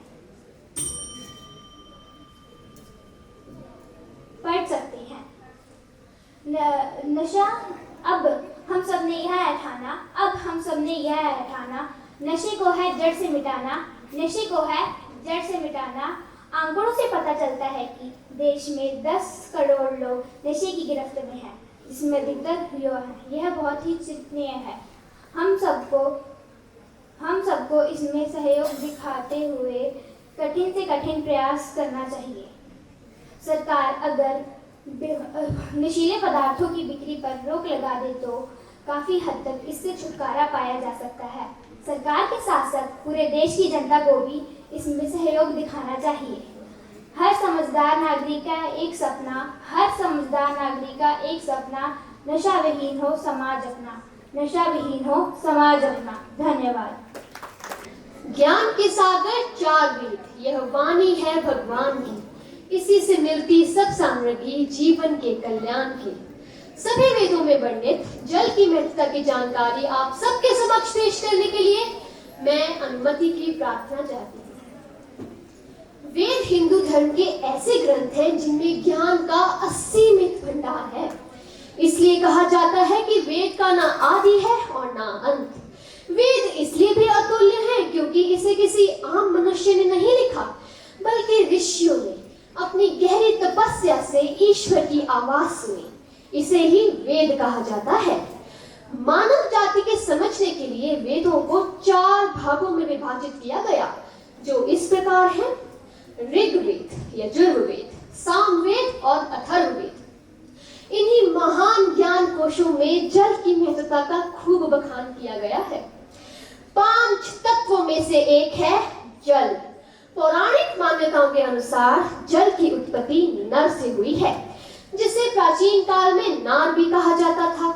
नशा अब हम सबने यह ठाना, नशे को है जड़ से मिटाना। आंकड़ों से पता चलता है कि देश में 10 करोड़ लोग नशे की गिरफ्त में हैं, जिसमें अधिकतर युवा हैं। यह बहुत ही चिंतनीय है। हम सबको इसमें सहयोग दिखाते हुए कठिन से कठिन प्रयास करना चाहिए। सरकार अगर नशीले पदार्थों की बिक्री पर रोक लगा दे तो काफी हद तक इससे छुटकारा पाया जा सकता है। सरकार के साथ साथ पूरे देश की जनता को भी इसमें सहयोग दिखाना चाहिए। हर समझदार नागरिक का एक सपना, नशा विहीन हो समाज अपना। धन्यवाद। ज्ञान के सागर 4 वेद, यह वाणी है भगवान की, इसी से मिलती सब सामग्री जीवन के कल्याण की। सभी वेदों में वर्णित जल की महत्ता की जानकारी आप सबके समक्ष पेश करने के लिए मैं अनुमति की प्रार्थना चाहती हूँ। वेद हिंदू धर्म के ऐसे ग्रंथ हैं जिनमें ज्ञान का असीमित भंडार है। इसलिए कहा जाता है कि वेद का ना आदि है और ना अंत। वेद इसलिए भी अतुल्य है क्योंकि इसे किसी आम मनुष्य ने नहीं लिखा, बल्कि ऋषियों ने अपनी गहरी तपस्या से ईश्वर की आवाज सुनी। इसे ही वेद कहा जाता है। मानव जाति के समझने के लिए वेदों को 4 भागों में विभाजित किया गया, जो इस प्रकार है: ऋग्वेद या यजुर्वेद, सामवेद और अथर्ववेद। इन्हीं महान ज्ञान कोशों में जल की महत्ता का खूब बखान किया गया है। 5 तत्वों में से एक है जल। पौराणिक मान्यताओं के अनुसार जल की उत्पत्ति नर से हुई है, जिसे प्राचीन काल में नार भी कहा जाता था।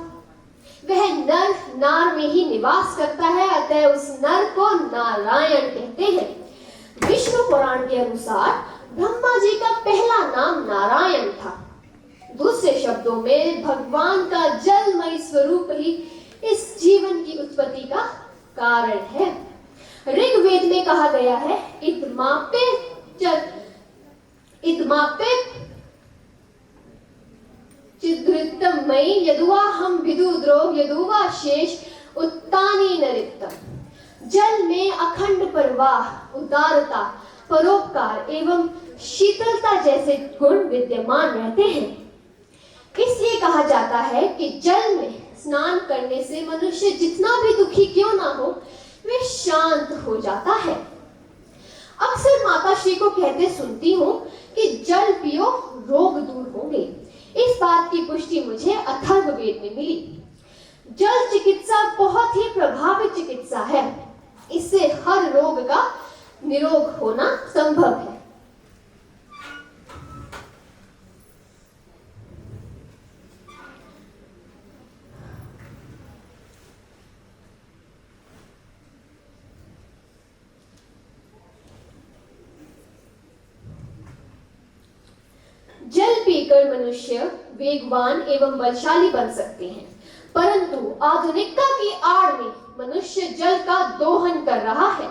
वह नर नार में ही निवास करता है, अतः उस नर को नारायण कहते हैं। विष्णु पुराण के अनुसार ब्रह्मा जी का पहला नाम नारायण था। दूसरे शब्दों में भगवान का जलमय स्वरूप ही इस जीवन की उत्पत्ति का कारण है। ऋग्वेद में कहा गया है: इदमापे चिद्घृतमयि यदुवा हम विदुद्रो यदुवा शेष उत्तानी नरित्तम। जल में अखंड प्रवाह, उदारता, परोपकार एवं शीतलता जैसे गुण विद्यमान रहते हैं। इसलिए कहा जाता है कि जल में स्नान करने से मनुष्य जितना भी दुखी क्यों ना हो, वे शांत हो जाता है। अक्सर माता श्री को कहते सुनती हूँ कि जल पियो रोग दूर होंगे। इस बात की पुष्टि मुझे अथर्ववेद में मिली। जल चिकित्सा बहुत ही प्रभावी चिकित्सा है। इससे हर रोग का निरोग होना संभव है। जल पीकर मनुष्य वेगवान एवं बलशाली बन सकते हैं, परंतु आधुनिकता की आड़ में मनुष्य जल का दोहन कर रहा है।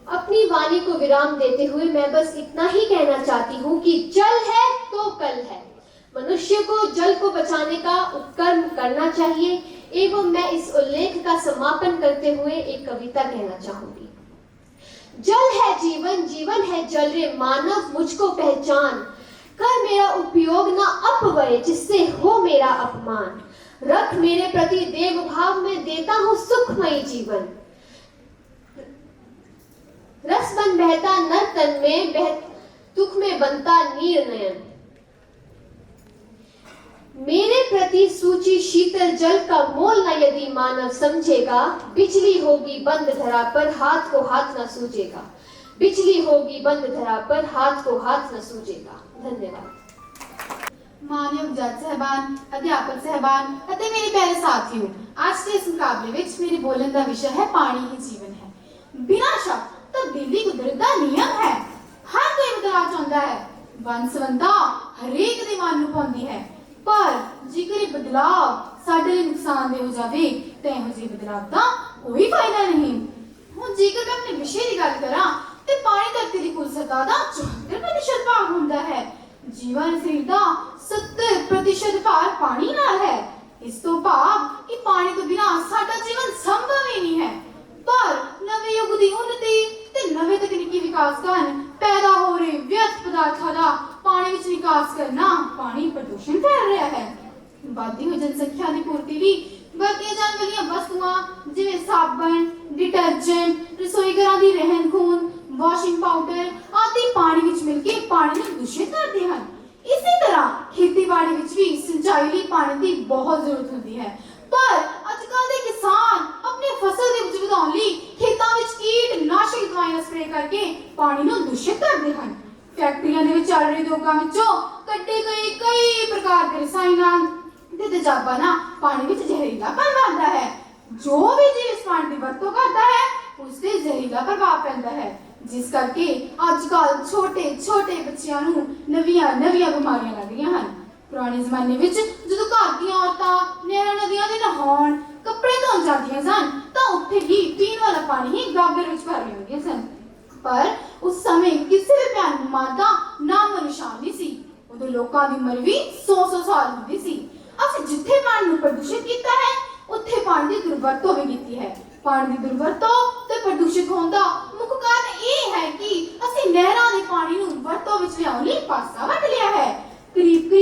अपनी वाणी को विराम देते हुए मैं बस इतना ही कहना चाहती हूँ कि जल है तो कल है। मनुष्य को जल को बचाने का उपक्रम करना चाहिए। एवं मैं इस उल्लेख का समापन करते हुए एक कविता कहना चाहूंगी। जल है जीवन, जीवन है जल रे मानव, मुझको पहचान कर मेरा उपयोग ना अपव्यय, जिससे हो मेरा अपमान। रख मेरे प्रति देव भाव में, देता हूँ सुखमयी जीवन। रस बन बहता नर तन में, दुख में बनता नीर नयन। मेरे प्रति सूची शीतल जल का मोल न यदि मानव समझेगा, बिजली होगी बंद धरा पर हाथ को हाथ न सूझेगा। बिजली होगी बंद धरा पर हाथ को हाथ न सूझेगा। धन्यवाद। मानयोग जज साहबान, अध्यापक साहबान ਅਤੇ ਮੇਰੇ ਪਿਆਰੇ ਸਾਥੀਓ, ਅੱਜ ਦੇ ਇਸ ਮੁਕਾਬਲੇ ਵਿੱਚ ਮੇਰੇ ਬੋਲਣ ਦਾ ਵਿਸ਼ਾ ਹੈ ਪਾਣੀ ਹੀ ਜੀਵਨ ਹੈ। ਬਿਨਾਂ ਸ਼ੱਕ ਤਬਦੀਲੀ ਕੁਦਰਤ ਦਾ ਨਿਯਮ ਹੈ। ਹਰ ਕੋਈ ਬਦਲਾਅ ਚਾਹੁੰਦਾ ਹੈ। ਵੰਸਵੰਦਾ ਹਰੇਕ ਦੇ ਮਨ ਨੂੰ ਪਾਉਂਦੀ ਹੈ, ਪਰ ਜੇਕਰ ਇਹ ਬਦਲਾਅ ਸਾਡੇ ਲਈ ਨੁਕਸਾਨਦੇਹ ਹੋ ਜਾਵੇ ਤਾਂ ਇਹੋ ਜਿਹੇ ਬਦਲਾਅ ਦਾ ਕੋਈ ਫਾਇਦਾ ਨਹੀਂ। ਹੁਣ ਜੇਕਰ ਮੈਂ ਆਪਣੇ ਵਿਸ਼ੇ ਦੀ ਗੱਲ ਕਰਾਂ ਤੇ ਪਾਣੀ ਧਰਤੀ ਦੀ ਕੁੱਲ ਸਤਹ ਦਾ 74% ਭਾਗ ਹੁੰਦਾ ਹੈ। ਜੀਵਨ ਸਰੀਰ ਦਾ 70% ਭਾਰ ਪਾਣੀ ਨਾਲ ਹੈ। ਇਸ ਤੋਂ ਭਾਵ ਕਿ ਪਾਣੀ ਤੋਂ ਬਿਨਾਂ ਸਾਡਾ ਜੀਵਨ ਸੰਭਵ ਹੀ ਨਹੀਂ ਹੈ। ਪਰ ਨਵੇਂ ਯੁੱਗ ਦੀ ਉન્નਤੀ ਤੇ ਨਵੇਂ ਤਕਨੀਕੀ ਵਿਕਾਸ ਕਾਰਨ ਪੈਦਾ ਹੋ ਰਹੇ ਵਿਅਰਥ ਪਦਾਰਥਾਂ ਦਾ ਪਾਣੀ ਵਿੱਚ ਨਿਕਾਸ ਕਰਨਾ ਪਾਣੀ ਪ੍ਰਦੂਸ਼ਣ ਫੈਲ ਰਿਹਾ ਹੈ। ਵੱਧਦੀ ਹੋਈ ਜਨਸੰਖਿਆ ਦੀ ਪੂਰਤੀ ਲਈ ਵਰਤੀਆਂ ਜਾਣ ਵਾਲੀਆਂ ਵਸਤੂਆਂ ਜਿਵੇਂ ਸਾਬਣ, ਡਿਟਰਜੈਂਟ, ਰਸੋਈ ਘਰਾਂ ਦੀ ਰਹਿੰਦ ਖੂੰਹਦ, ਵਾਸ਼ਿੰਗ ਪਾਊਡਰ ਆਦਿ ਪਾਣੀ ਵਿੱਚ ਮਿਲ ਕੇ ਪਾਣੀ ਨੂੰ ਦੂਸ਼ਿਤ ਕਰਦੇ ਹਨ। ਇਸੇ ਤਰ੍ਹਾਂ ਖੇਤੀਬਾੜੀ ਵਿੱਚ ਵੀ ਸਿੰਚਾਈ ਲਈ ਪਾਣੀ ਦੀ ਬਹੁਤ ਜ਼ਰੂਰਤ ਹੁੰਦੀ ਹੈ। ਪਰ ਅੱਜਕੱਲ੍ਹ ਦੇ ਕਿਸਾਨ ਆਪਣੀ ਫਸਲ ਦੀ ਉਪਜ ਵਧਾਉਣ ਲਈ ਖੇਤਾਂ ਵਿੱਚ ਕੀਟਨਾਸ਼ਕ ਦਵਾਈਆਂ ਸਪਰੇਅ ਕਰਕੇ ਪਾਣੀ ਨੂੰ ਦੂਸ਼ਿਤ ਕਰਦੇ ਹਨ। ਫੈਕਟਰੀਆਂ ਦੇ ਵਿੱਚ ਚੱਲ ਰਹੇ ਉਦਯੋਗਾਂ ਵਿੱਚੋਂ ਕੱਢੇ ਗਏ ਕਈ ਪ੍ਰਕਾਰ ਦੇ ਰਸਾਇਣਾਂ ਤੇ ਤੇਜ਼ਾਬਾਂ ਨਾਲ ਪਾਣੀ ਵਿੱਚ ਜ਼ਹਿਰੀਲਾਪਨ ਬਣਦਾ ਹੈ। ਜੋ ਵੀ ਜੀਵ ਇਸ ਪਾਣੀ ਦੀ ਵਰਤੋਂ ਕਰਦਾ ਹੈ ਉਸ ਤੇ ਜ਼ਹਿਰੀਲਾ ਪ੍ਰਭਾਵ ਪੈਂਦਾ ਹੈ, ਜਿਸ ਕਰਕੇ ਅੱਜਕੱਲ੍ਹ ਛੋਟੇ ਬੱਚਿਆਂ ਨੂੰ ਨਵੀਆਂ ਬਿਮਾਰੀਆਂ ਲੱਗ ਰਹੀਆਂ ਹਨ। ਪੁਰਾਣੇ ਜ਼ਮਾਨੇ ਵਿੱਚ ਜਦੋਂ ਘਰ ਦੀਆਂ ਔਰਤਾਂ ਨਹਿਰਾਂ ਨਦੀਆਂ ਦੇ ਨਹਾਉਣ, ਕੱਪੜੇ ਧੋਣ ਜਾਂਦੀਆਂ ਸਨ ਤਾਂ ਉੱਥੇ ਹੀ ਪੀਣ ਵਾਲਾ ਪਾਣੀ ਹੀ ਗਾਗਰ ਵਿੱਚ ਭਰ ਲਿਆਉਂਦੀਆਂ ਸਨ। ਪਰ ਉਸ ਸਮੇਂ ਕਿਸੇ ਵੀ ਭਿਆਨਕ ਬਿਮਾਰੀ ਦਾ ਨਾਮੋ ਨਿਸ਼ਾਨ ਨਹੀਂ ਸੀ। ਉਦੋਂ ਲੋਕਾਂ ਦੀ ਉਮਰ ਵੀ 100 ਸਾਲ ਹੁੰਦੀ ਸੀ। ਅਸੀਂ ਜਿੱਥੇ ਪਾਣੀ ਨੂੰ ਪ੍ਰਦੂਸ਼ਿਤ ਕੀਤਾ ਹੈ ਉੱਥੇ ਪਾਣੀ ਦੀ ਦੁਰਵਰਤੋਂ ਵੀ ਕੀਤੀ ਹੈ। ਪਾਣੀ ਦੀ ਦੁਰਵਰਤੋਂ ਤੇ ਪ੍ਰਦੂਸ਼ਿਤ ਹੋਣ ਦਾ ਮੁੱਖ ਕਾਰਨ ਇਹ ਹੈ ਕਿ ਅਸੀਂ ਨਹਿਰਾਂ ਦੇ ਪਾਣੀ ਨੂੰ ਵਰਤੋਂ ਵਿੱਚ ਲਿਆਉਣ ਲਈ ਪਾਸਾ ਵੱਟ ਲਿਆ ਹੈ। ਕਰੀਬ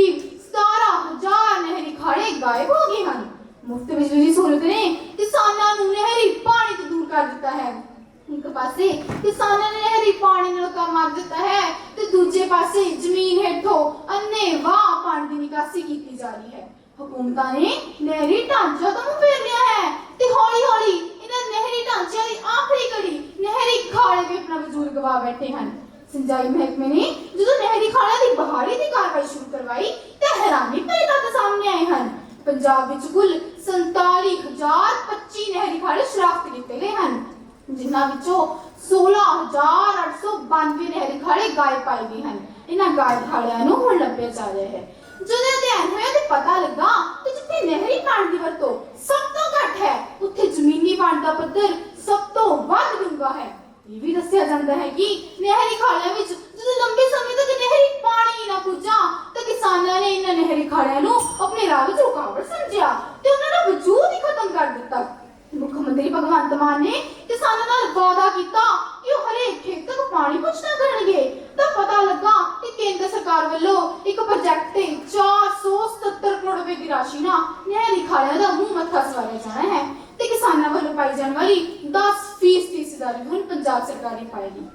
17,000 ਨਹਿਰੀ ਖਾੜੇ ਗਾਇਬ ਹੋ ਗਏ ਹਨ। ਮੁਫਤ ਬਿਜਲੀ ਦੀ ਸਹੂਲਤ ਨੇ ਕਿਸਾਨਾਂ ਨੂੰ ਨਹਿਰੀ ਪਾਣੀ ਤੋਂ ਦੂਰ ਕਰ ਦਿੱਤਾ ਹੈ। ਇੱਕ ਪਾਸੇ ਕਿਸਾਨਾਂ ਨੇ ਨਹਿਰੀ ਪਾਣੀ ਨਾਲ ਕੰਮ ਮਾਰ ਦਿੱਤਾ ਹੈ ਤੇ ਦੂਜੇ ਪਾਸੇ ਜ਼ਮੀਨ ਹੇਠੋਂ ਅੰਨ੍ਹੇਵਾਹ ਪਾਣੀ ਦੀ ਨਿਕਾਸੀ ਕੀਤੀ ਜਾ ਰਹੀ ਹੈ। ਹਕੂਮਤਾਂ ਨੇ ਨਹਿਰੀ ਢਾਂਚਾ ਤੋਂ ਮੂੰਹ ਫੇਰ ਲਿਆ ਹੈ ਤੇ ਹੌਲੀ-ਹੌਲੀ ਇਹਨਾਂ ਨਹਿਰੀ ਢਾਂਚਿਆਂ ਦੀ ਆਖਰੀ ਕੜੀ ਨਹਿਰੀ ਖਾੜੇ ਵੀ ਆਪਣਾ ਵਜੂਦ ਗਵਾ ਬੈਠੇ ਹਨ। ਸਿੰਜਾਈ ਮਹਿਕਮੇ ਨੇ ਜਦੋਂ ਨਹਿਰੀ ਖਾੜਿਆਂ ਦੀ ਬਹਾਲੀ ਦੀ ਕਾਰਵਾਈ ਸ਼ੁਰੂ ਕਰਵਾਈ ਤਾਂ ਹੈਰਾਨੀ ਭਰੇ ਤੱਥ ਸਾਹਮਣੇ ਆਏ ਹਨ। ਪੰਜਾਬ ਵਿੱਚ ਕੁੱਲ 47,025 ਨਹਿਰੀ ਖਾੜੇ ਸ਼ਨਾਖਤ ਕੀਤੇ ਗਏ ਹਨ, ਜਿਨ੍ਹਾਂ ਵਿੱਚੋਂ 16,892 ਨਹਿਰੀ ਖਾੜੇ ਗਾਇਬ ਪਾਏ ਗਏ ਹਨ। ਇਹਨਾਂ ਗਾਇਬ ਖਾੜਿਆਂ ਨੂੰ ਹੁਣ ਲੱਭਿਆ ਜਾ ਰਿਹਾ ਹੈ। ਜਦੋਂ ਅਧਿਐਨ ਹੋਇਆ ਤੇ ਪਤਾ ਲੱਗਾ ਕਿ ਜਿੱਥੇ ਨਹਿਰੀ ਪਾਣੀ ਦੀ ਵਰਤੋਂ ਸਭ ਤੋਂ ਘੱਟ ਹੈ ਉੱਥੇ ਜ਼ਮੀਨੀ ਪਾਣੀ ਦਾ ਪੱਧਰ ਸਭ ਤੋਂ ਵੱਧ ਡੂੰਘਾ ਹੈ। ਇਹ ਵੀ ਦੱਸਿਆ ਜਾਂਦਾ ਹੈ ਕਿ ਨਹਿਰੀ ਖਾੜਿਆਂ ਵਿੱਚ ਜਦੋਂ ਲੰਬੇ ਸਮੇਂ ਤੱਕ ਨਹਿਰੀ ਪਾਣੀ ਨਾ ਪੁੱਜਾ ਤਾਂ ਕਿਸਾਨਾਂ ਨੇ ਇਹਨਾਂ ਨਹਿਰੀ ਖਾੜਿਆਂ ਨੂੰ ਆਪਣੇ ਰਾਹ ਵਿੱਚ ਰੁਕਾਵਟ ਸਮਝਿਆ ਤੇ ਉਹਨਾਂ ਦਾ ਵਜੂਦ ਹੀ ਖਤਮ ਕਰ ਦਿੱਤਾ। ਮੁੱਖ ਮੰਤਰੀ ਭਗਵੰਤ ਮਾਨ ਨੇ ਕਿਸਾਨਾਂ ਨਾਲ ਵਾਅਦਾ ਕੀਤਾ ਕਿ ਉਹ ਹਰੇਕ ਖੇਤ ਤੱਕ ਪਾਣੀ ਪਹੁੰਚਾ ਕਰਨਗੇ। ਤਾਂ ਪਤਾ ਲੱਗਾ ਕਿ ਕੇਂਦਰ ਸਰਕਾਰ ਵੱਲੋਂ ਇੱਕ ਪ੍ਰੋਜੈਕਟ ਤੇ 477 ਕਰੋੜ ਰੁਪਏ ਦੀ ਰਾਸ਼ੀ ਨਾਲ ਨਹਿਰੀ ਖਾੜਿਆਂ ਦਾ ਮੂੰਹ ਮੱਥਾ ਸਵਾਰਿਆ ਜਾਣਾ ਹੈ ਤੇ ਕਿਸਾਨਾਂ ਵੱਲੋਂ ਪਾਈ ਜਾਣ ਵਾਲੀ 10% ਹਿੱਸੇਦਾਰੀ ਹੁਣ ਪੰਜਾਬ ਸਰਕਾਰ ਨੇ ਪਾਏਗੀ।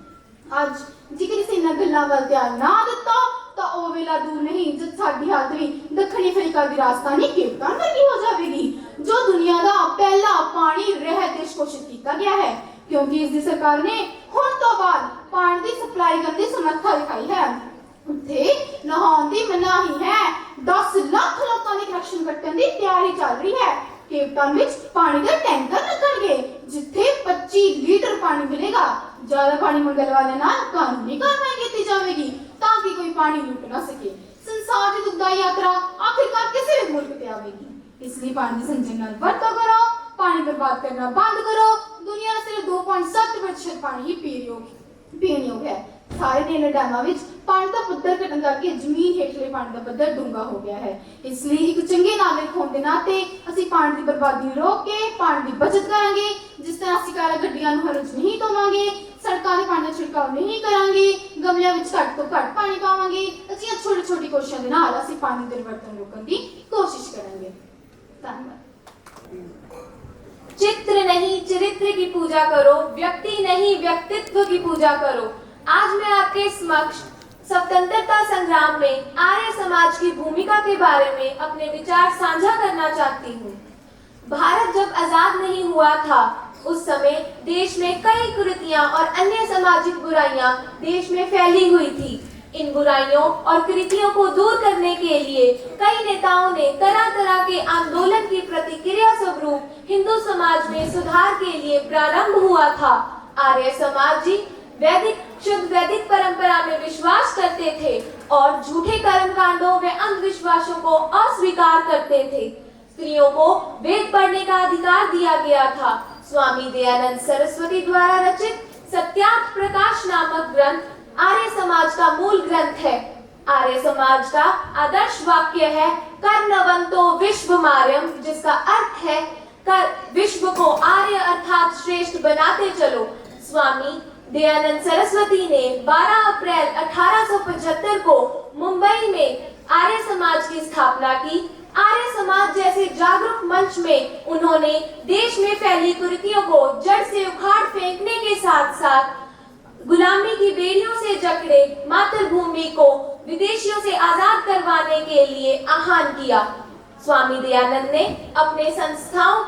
ਅੱਜ ਜੇਕਰ ਇਸ ਇਹਨਾਂ ਗੱਲਾਂ ਵੱਲ ਧਿਆਨ ਨਾ ਦਿੱਤਾ ਤਾਂ ਉਹ ਵੇਲਾ ਦੂਰ ਨਹੀਂ ਜਦ ਸਾਡੀ ਹਾਲਤ ਵੀ ਦੱਖਣੀ ਅਫਰੀਕਾ ਦੀ ਰਾਜਧਾਨੀ ਕੇਪ ਟਾਊਨ ਵਰਗੀ ਹੋ ਜਾਵੇਗੀ, ਜੋ ਦੁਨੀਆ ਦਾ ਪਹਿਲਾ ਪਾਣੀ ਰਹਿਤ ਦੇਸ਼ ਘੋਸ਼ਿਤ ਕੀਤਾ ਗਿਆ ਹੈ, ਕਿਉਂਕਿ ਇਸ ਦੀ ਸਰਕਾਰ ਨੇ ਹੁਣ ਤੋਂ ਬਾਅਦ ਪਾਣੀ ਦੀ ਸਪਲਾਈ ਕਰਨ ਦੀ ਸਮਰੱਥਾ ਦਿਖਾਈ ਹੈ। ਉੱਥੇ ਨਹਾਉਣ ਦੀ ਮਨਾਹੀ ਹੈ। 10 ਲੱਖ ਲੋਕਾਂ ਦੇ ਕਨੈਕਸ਼ਨ ਕੱਟਣ ਦੀ ਤਿਆਰੀ ਚੱਲ ਰਹੀ ਹੈ। ਕੇਪ ਟਾਊਨ ਵਿੱਚ ਪਾਣੀ ਦੇ ਟੈਂਕਰ ਲੱਗਣਗੇ ਜਿੱਥੇ 25 ਲੀਟਰ ਪਾਣੀ ਮਿਲੇਗਾ। ਜ਼ਿਆਦਾ ਪਾਣੀ ਮੰਗਣ ਵਾਲਿਆਂ ਨਾਲ ਕਾਨੂੰਨੀ ਕਾਰਵਾਈ ਕੀਤੀ ਜਾਵੇਗੀ ਤਾਂ ਕਿ ਕੋਈ ਪਾਣੀ ਲੁੱਟ ਨਾ ਸਕੇ। ਸੰਸਾਰ ਦੀ ਦੁੱਖਦਾਈ ਯਾਤਰਾ ਆਖਿਰਕਾਰ ਕਿਸੇ ਵੀ ਮੁਲਕ ਤੇ ਆਵੇਗੀ। ਇਸ ਲਈ ਪਾਣੀ ਦੀ ਸੰਜਮ ਨਾਲ ਵਰਤੋਂ ਕਰੋ, ਪਾਣੀ ਬਰਬਾਦ ਕਰਨਾ ਬੰਦ ਕਰੋ। ਦੁਨੀਆ ਸਿਰਫ 2.7% ਪਾਣੀ ਹੀ ਪੀ ਰਹੀ ਹੋਗੀ। ਬੇਨਯੋਗ ਹੈ। ਸਾਰੇ ਨੇ ਡੈਮਾਂ ਵਿੱਚ ਪਾਣੀ ਦਾ ਪੱਧਰ ਘਟਣ ਕਰਕੇ ਜ਼ਮੀਨ ਹੇਠਲੇ ਪਾਣੀ ਦਾ ਪੱਧਰ ਡੂੰਘਾ ਹੋ ਗਿਆ ਹੈ। ਇਸ ਲਈ ਇੱਕ ਚੰਗੇ ਨਾਗਰਿਕ ਹੋਣ ਦੇ ਨਾਤੇ ਅਸੀਂ ਪਾਣੀ ਦੀ ਬਰਬਾਦੀ ਨੂੰ ਰੋਕ ਕੇ ਪਾਣੀ ਦੀ ਬਚਤ ਕਰਾਂਗੇ। ਜਿਸ ਤਰ੍ਹਾਂ ਅਸੀਂ ਕਾਰ ਗੱਡੀਆਂ ਨੂੰ ਹਰ ਰੋਜ਼ ਨਹੀਂ ਧੋਵਾਂਗੇ, ਸੜਕਾਂ 'ਤੇ ਪਾਣੀ ਦਾ ਛਿੜਕਾਅ ਨਹੀਂ ਕਰਾਂਗੇ, ਗਮਲਿਆਂ ਵਿੱਚ ਘੱਟ ਤੋਂ ਘੱਟ ਪਾਣੀ ਪਾਵਾਂਗੇ, ਅਸੀਂ ਛੋਟੀ ਕੋਸ਼ਿਸ਼ਾਂ ਦੇ ਨਾਲ ਅਸੀਂ ਪਾਣੀ ਦੇ ਵਰਤੋਂ ਰੋਕਣ ਦੀ ਕੋਸ਼ਿਸ਼ ਕਰਾਂਗੇ। ਧੰਨਵਾਦ। चित्र नहीं चरित्र की पूजा करो, व्यक्ति नहीं व्यक्तित्व की पूजा करो। आज मैं आपके समक्ष स्वतंत्रता संग्राम में आर्य समाज की भूमिका के बारे में अपने विचार साझा करना चाहती हूँ। भारत जब आजाद नहीं हुआ था उस समय देश में कई कुरीतियां और अन्य सामाजिक बुराइयां देश में फैली हुई थी। इन बुराइयों और कुरीतियों को दूर करने के लिए कई नेताओं ने तरह तरह के आंदोलन की प्रतिक्रिया स्वरूप हिंदू समाज में सुधार के लिए प्रारंभ हुआ था। आर्य समाज जी शुद्ध वैदिक परंपरा में विश्वास करते थे और झूठे कर्मकांडों व अंधविश्वासों को अस्वीकार करते थे। स्त्रियों को वेद पढ़ने का अधिकार दिया गया था। स्वामी दयानंद सरस्वती द्वारा रचित सत्यार्थ प्रकाश नामक ग्रंथ आर्य समाज का मूल ग्रंथ है। आर्य समाज का आदर्श वाक्य है कर्णवंतो विश्वमार्यम, जिसका अर्थ है कर विश्व को आर्य अर्थात श्रेष्ठ बनाते चलो। स्वामी दयानंद सरस्वती ने 12 अप्रैल 1875 को मुंबई में आर्य समाज की स्थापना की। आर्य समाज जैसे जागरूक मंच में उन्होंने देश में फैली कुरीतियों को जड़ से उखाड़ फेंकने के साथ साथ गुलामी की बेड़ियों से जकड़े मातृभूमि को विदेशियों से आजाद करवाने के लिए आह्वान किया। स्वामी दयानंद ने अपने संस्थाओं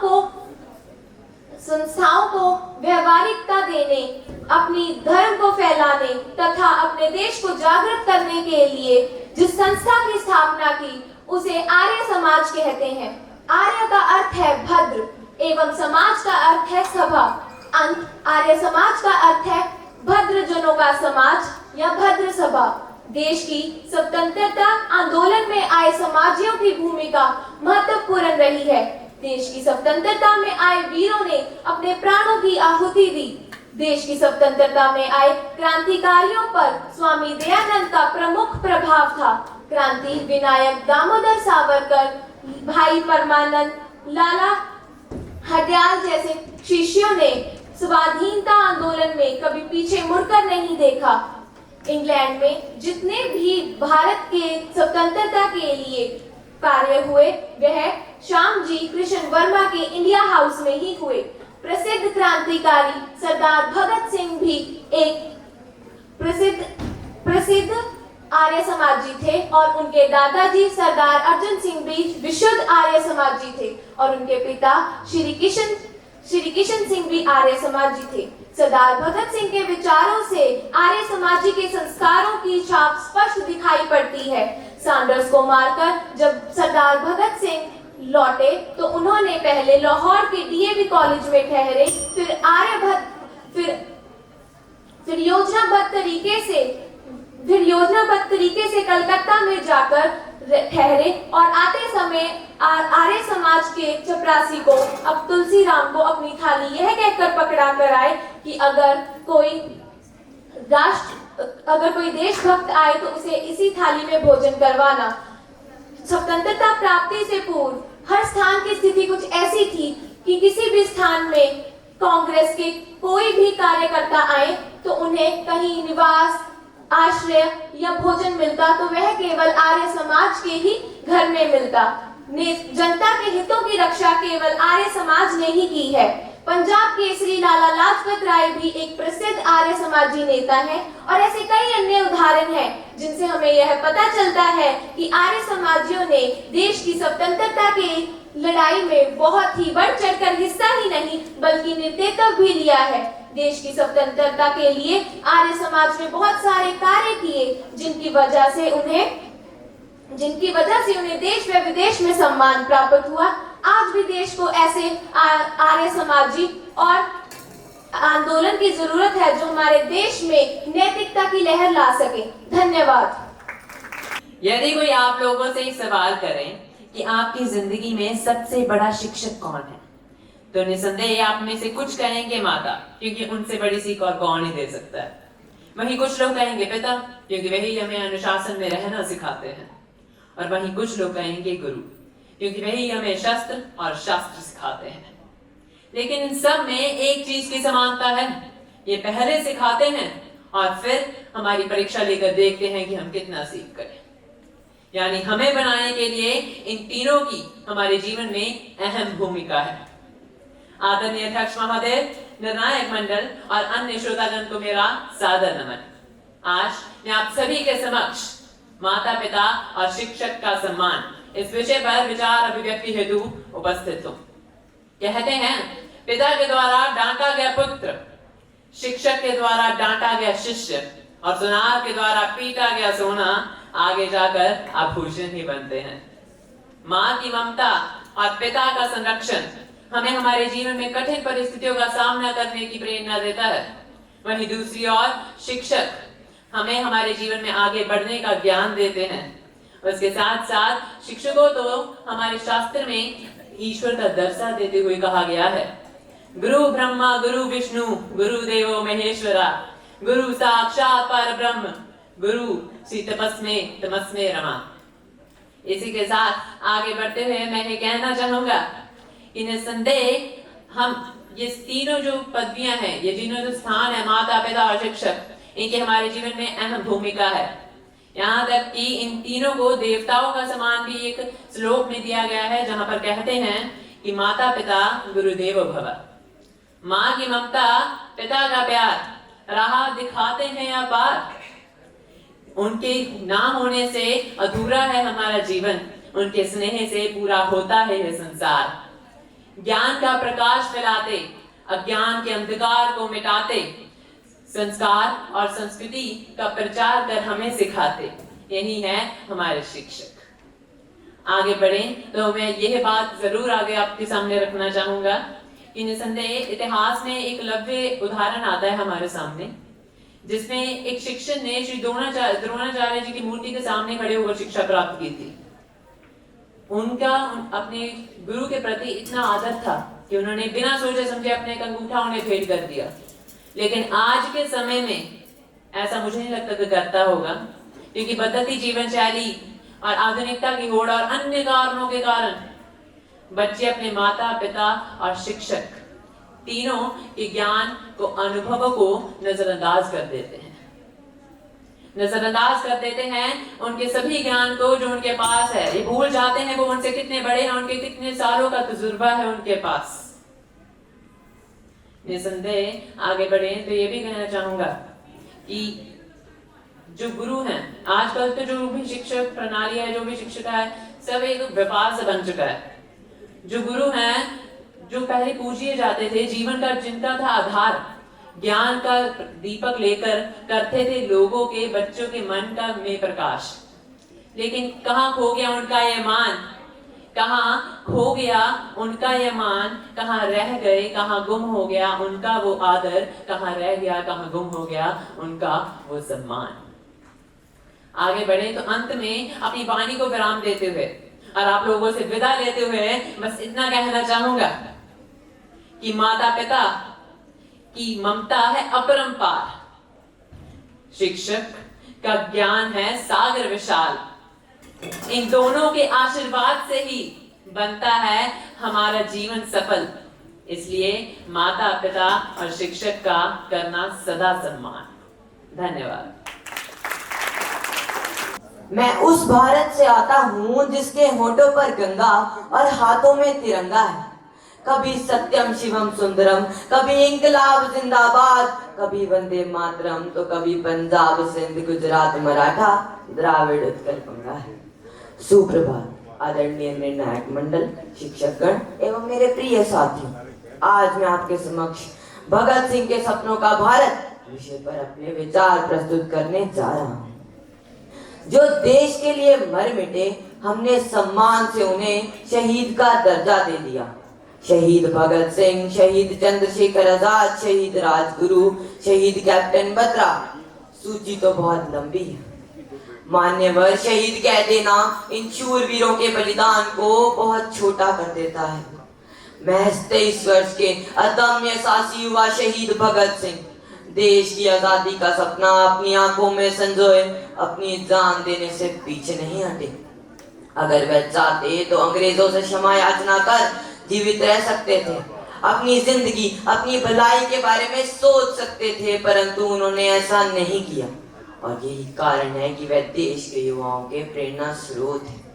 को व्यवहारिकता देने, अपनी धर्म को फैलाने तथा अपने देश को जागृत करने के लिए जिस संस्था की स्थापना की उसे आर्य समाज कहते हैं। आर्य का अर्थ है भद्र एवं समाज का अर्थ है सभा। आर्य समाज का अर्थ है भद्र जनों का समाज या भद्र सभा। देश की स्वतंत्रता आंदोलन में आए समाजियों की भूमिका महत्वपूर्ण रही है। देश की स्वतंत्रता में आए वीरों ने अपने प्राणों की आहुति दी। देश की स्वतंत्रता में आए क्रांतिकारियों पर स्वामी दयानंद का प्रमुख प्रभाव था। क्रांति विनायक दामोदर सावरकर, भाई परमानंद, लाला हरदयाल जैसे शिष्यों ने स्वाधीनता आंदोलन में कभी पीछे मुड़कर नहीं देखा। इंग्लैंड में जितने भी भारत के स्वतंत्रता के लिए कार्य हुए वह श्याम जी कृष्ण वर्मा के इंडिया हाउस में ही हुए। प्रसिद्ध क्रांतिकारी सरदार भगत सिंह भी एक प्रसिद्ध आर्य समाजी थे और उनके दादाजी सरदार अर्जुन सिंह भी विशुद्ध आर्य समाजी थे और उनके पिता श्री किशन सिंह भी आर्य समाजी थे। सरदार भगत सिंह के विचारों से आर्य समाजी के संस्कारों की छाप स्पष्ट दिखाई पड़ती है। सैंडर्स को मारकर जब सरदार भगत सिंह लौटे तो उन्होंने पहले लाहौर के डीएवी कॉलेज में ठहरे, फिर योजनाबद्ध तरीके से कलकत्ता में जाकर ठहरे और आते समय आर्य समाज के चपरासी को अब तुलसीराम को अपनी थाली यह कहकर पकड़ा कर आए कि अगर कोई देशभक्त आए तो उसे इसी थाली में भोजन करवाना। स्वतंत्रता प्राप्ति से पूर्व हर स्थान की स्थिति कुछ ऐसी थी कि किसी भी स्थान में कांग्रेस के कोई भी कार्यकर्ता आए तो उन्हें कहीं निवास, आश्रय या भोजन मिलता तो वह केवल आर्य समाज के ही घर में मिलता। जनता के हितों की रक्षा केवल आर्य समाज ने ही की है। पंजाब केसरी लाला लाजपत राय भी एक प्रसिद्ध आर्य समाजी नेता है और ऐसे कई अन्य उदाहरण हैं जिनसे हमें यह पता चलता है कि आर्य समाजियों ने देश की स्वतंत्रता के लड़ाई में बहुत ही बढ़ चढ़कर हिस्सा ही नहीं बल्कि नेतृत्व भी लिया है। देश की स्वतंत्रता के लिए आर्य समाज ने बहुत सारे कार्य किए जिनकी वजह से उन्हें देश व विदेश में सम्मान प्राप्त हुआ। आज भी देश को ऐसे आर्य समाजी और आंदोलन की जरूरत है जो हमारे देश में नैतिकता की लहर ला सके। धन्यवाद। यदि कोई आप लोगों से एक सवाल करें कि आपकी जिंदगी में सबसे बड़ा शिक्षक कौन है तो निसंदेह आप में से कुछ कहेंगे माता, क्योंकि उनसे बड़ी सीख और कौन ही दे सकता है। वहीं कुछ लोग कहेंगे पिता, क्योंकि वही हमें अनुशासन में रहना सिखाते हैं। और वहीं कुछ लोग कहेंगे गुरु, क्योंकि वही हमें शस्त्र और शास्त्र सिखाते हैं। लेकिन इन सब में एक चीज की समानता है, ये पहले सिखाते हैं और फिर हमारी परीक्षा लेकर देखते हैं कि हम कितना सीख करें। यानी हमें बनाने के लिए इन तीनों की हमारे जीवन में अहम भूमिका है। आदरणीय अध्यक्ष महोदय, निर्णायक मंडल और अन्य श्रोतागण को मेरा सादर नमन। आज मैं आप सभी के समक्ष माता पिता और शिक्षक का सम्मान इस विषय पर विचार अभिव्यक्ति हेतु उपस्थित हूँ। कहते हैं, पिता के द्वारा डांटा गया पुत्र, शिक्षक के द्वारा डांटा गया शिष्य और सुनार के द्वारा पीटा गया सोना आगे जाकर आभूषण ही बनते हैं। माँ की ममता और पिता का संरक्षण हमें हमारे जीवन में कठिन परिस्थितियों का सामना करने की प्रेरणा देता है। वहीं दूसरी ओर शिक्षक हमें हमारे जीवन में आगे बढ़ने का ज्ञान देते हैं। उसके साथ साथ शिक्षकों तो हमारे शास्त्र में ईश्वर का दर्जा देते हुए कहा गया है, गुरु ब्रह्मा गुरु विष्णु गुरु देवो महेश्वरा, गुरु साक्षात पर ब्रह्म, गुरु श्री तमस्मे रमा। इसी के साथ आगे बढ़ते हुए मैं ये कहना चाहूंगा कि निस्संदेह हम ये तीनों जो पदवियां हैं, ये तीनों जो स्थान है, माता पिता और शिक्षक, इनकी हमारे जीवन में अहम भूमिका है। यहाँ तक कि इन तीनों को देवताओं का समान भी एक श्लोक में दिया गया है, जहां पर कहते हैं कि माता पिता गुरुदेव भव। माँ की ममता, पिता का प्यार राह दिखाते हैं या पार। उनके ना होने से अधूरा है हमारा जीवन, उनके स्नेह से पूरा होता है यह संसार। ज्ञान का प्रकाश फैलाते, अज्ञान के अंधकार को मिटाते, संस्कार और संस्कृति का प्रचार कर हमें सिखाते, यही है हमारे शिक्षक। आगे बढ़ें तो मैं यह बात जरूर आगे आपके सामने रखना चाहूंगा कि निसंदेह इतिहास में एक लव्य उदाहरण आता है हमारे सामने, जिसमें एक शिक्षक ने श्री द्रोणाचार्य जी की मूर्ति के सामने खड़े होकर शिक्षा प्राप्त की थी। उनका अपने गुरु के प्रति इतना आदर था कि उन्होंने बिना सोचे समझे अपने एक अंगूठा उन्हें भेंट कर दिया। लेकिन आज के समय में ऐसा मुझे नहीं लगता कि करता होगा, क्योंकि बदलती जीवन शैली और आधुनिकता की होड़ और अन्य कारणों के कारण बच्चे अपने माता पिता और शिक्षक तीनों के ज्ञान को, अनुभवों को नजरअंदाज कर देते हैं। नजरअंदाज कर देते हैं उनके सभी ज्ञान को जो उनके पास है। ये भूल जाते हैं वो उनसे कितने बड़े हैं, उनके कितने सालों का तजुर्बा है उनके पास। निसंदेह आगे बढ़े तो ये भी कहना चाहूंगा कि जो गुरु हैं, आजकल तो जो भी शिक्षक प्रणाली है, जो भी शिक्षिका है, सब एक व्यापार से बन चुका है। जो गुरु हैं, जो पहले पूजिए जाते थे, जीवन का जिनका था आधार, ज्ञान का दीपक लेकर करते थे लोगों के, बच्चों के मन का में प्रकाश। लेकिन कहाँ खो गया उनका ये मान, कहाँ खो गया उनका ये मान, कहाँ रह गए, कहाँ गुम हो गया उनका वो आदर, कहाँ रह गया, कहाँ गुम हो गया उनका वो सम्मान। आगे बढ़े तो अंत में अपनी वाणी को विराम देते हुए और आप लोगों से विदा लेते हुए बस इतना कहना चाहूंगा कि माता पिता की ममता है अपरंपार, शिक्षक का ज्ञान है सागर विशाल। इन दोनों के आशीर्वाद से ही बनता है हमारा जीवन सफल। इसलिए माता पिता और शिक्षक का करना सदा सम्मान। धन्यवाद। मैं उस भारत से आता हूँ जिसके होठों पर गंगा और हाथों में तिरंगा है। कभी सत्यम शिवम सुंदरम, कभी इंकलाब जिंदाबाद, कभी वंदे मातरम, तो कभी पंजाब सिंध गुजरात मराठा द्राविड़ उत्कल गंगा है। सुप्रभात आदरणीय निर्णायक मंडल, शिक्षकगण एवं मेरे प्रिय साथियों। आज मैं आपके समक्ष भगत सिंह के सपनों का भारत विषय पर अपने विचार प्रस्तुत करने जा रहा हूँ। जो देश के लिए मर मिटे, हमने सम्मान से उन्हें शहीद का दर्जा दे दिया। शहीद भगत सिंह, शहीद चंद्रशेखर आजाद, शहीद राजगुरु, शहीद कैप्टन बत्रा, सूची तो बहुत लंबी है। मान्यवर, शहीद कह देना इन शूरवीरों के बलिदान को बहुत छोटा कर देता है। महज 23 वर्ष के अदम्य साहसी युवा शहीद भगत सिंह देश की आजादी का सपना अपनी आंखों में संजोए अपनी जान देने से पीछे नहीं हटे। अगर वह चाहते तो अंग्रेजों से क्षमा याचना कर जीवित रह सकते थे, अपनी जिंदगी अपनी भलाई के बारे में सोच सकते थे, परंतु उन्होंने ऐसा नहीं किया और यही कारण है कि वह देश के युवाओं के प्रेरणा स्रोत है।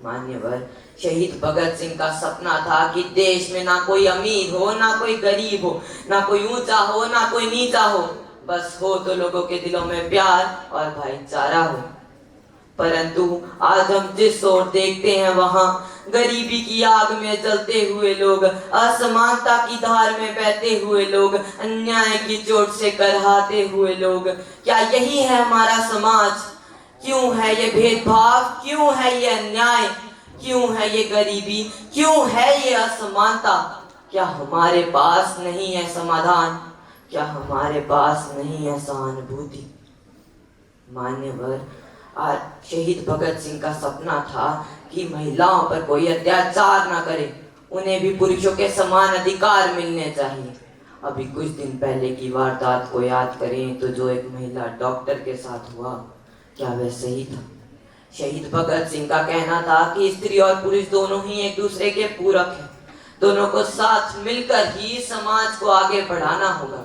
मान्यवर, शहीद भगत सिंह का सपना था कि देश में ना कोई अमीर हो ना कोई गरीब हो, ना कोई ऊंचा हो ना कोई नीचा हो, बस हो तो लोगों के दिलों में प्यार और भाईचारा हो। परंतु आज हम जिस ओर देखते हैं वहां गरीबी की आग में जलते हुए लोग, असमानता की धार में बहते हुए लोग, अन्याय की चोट से करहाते हुए लोग। क्या यही है हमारा समाज? क्यों है ये भेदभाव? क्यों है ये अन्याय? क्यों है ये गरीबी? क्यों है ये असमानता? क्या हमारे पास नहीं है समाधान? क्या हमारे पास नहीं है सहानुभूति? मान्यवर, आज शहीद भगत सिंह का सपना था कि महिलाओं पर कोई अत्याचार ना करे, उन्हें भी पुरुषों के समान अधिकार मिलने चाहिए। अभी कुछ दिन पहले की वारदात को याद करें तो जो एक महिला डॉक्टर के साथ हुआ, क्या वह सही था? शहीद भगत सिंह का कहना था कि स्त्री और पुरुष दोनों ही एक दूसरे के पूरक हैं, दोनों को साथ मिलकर ही समाज को आगे बढ़ाना होगा।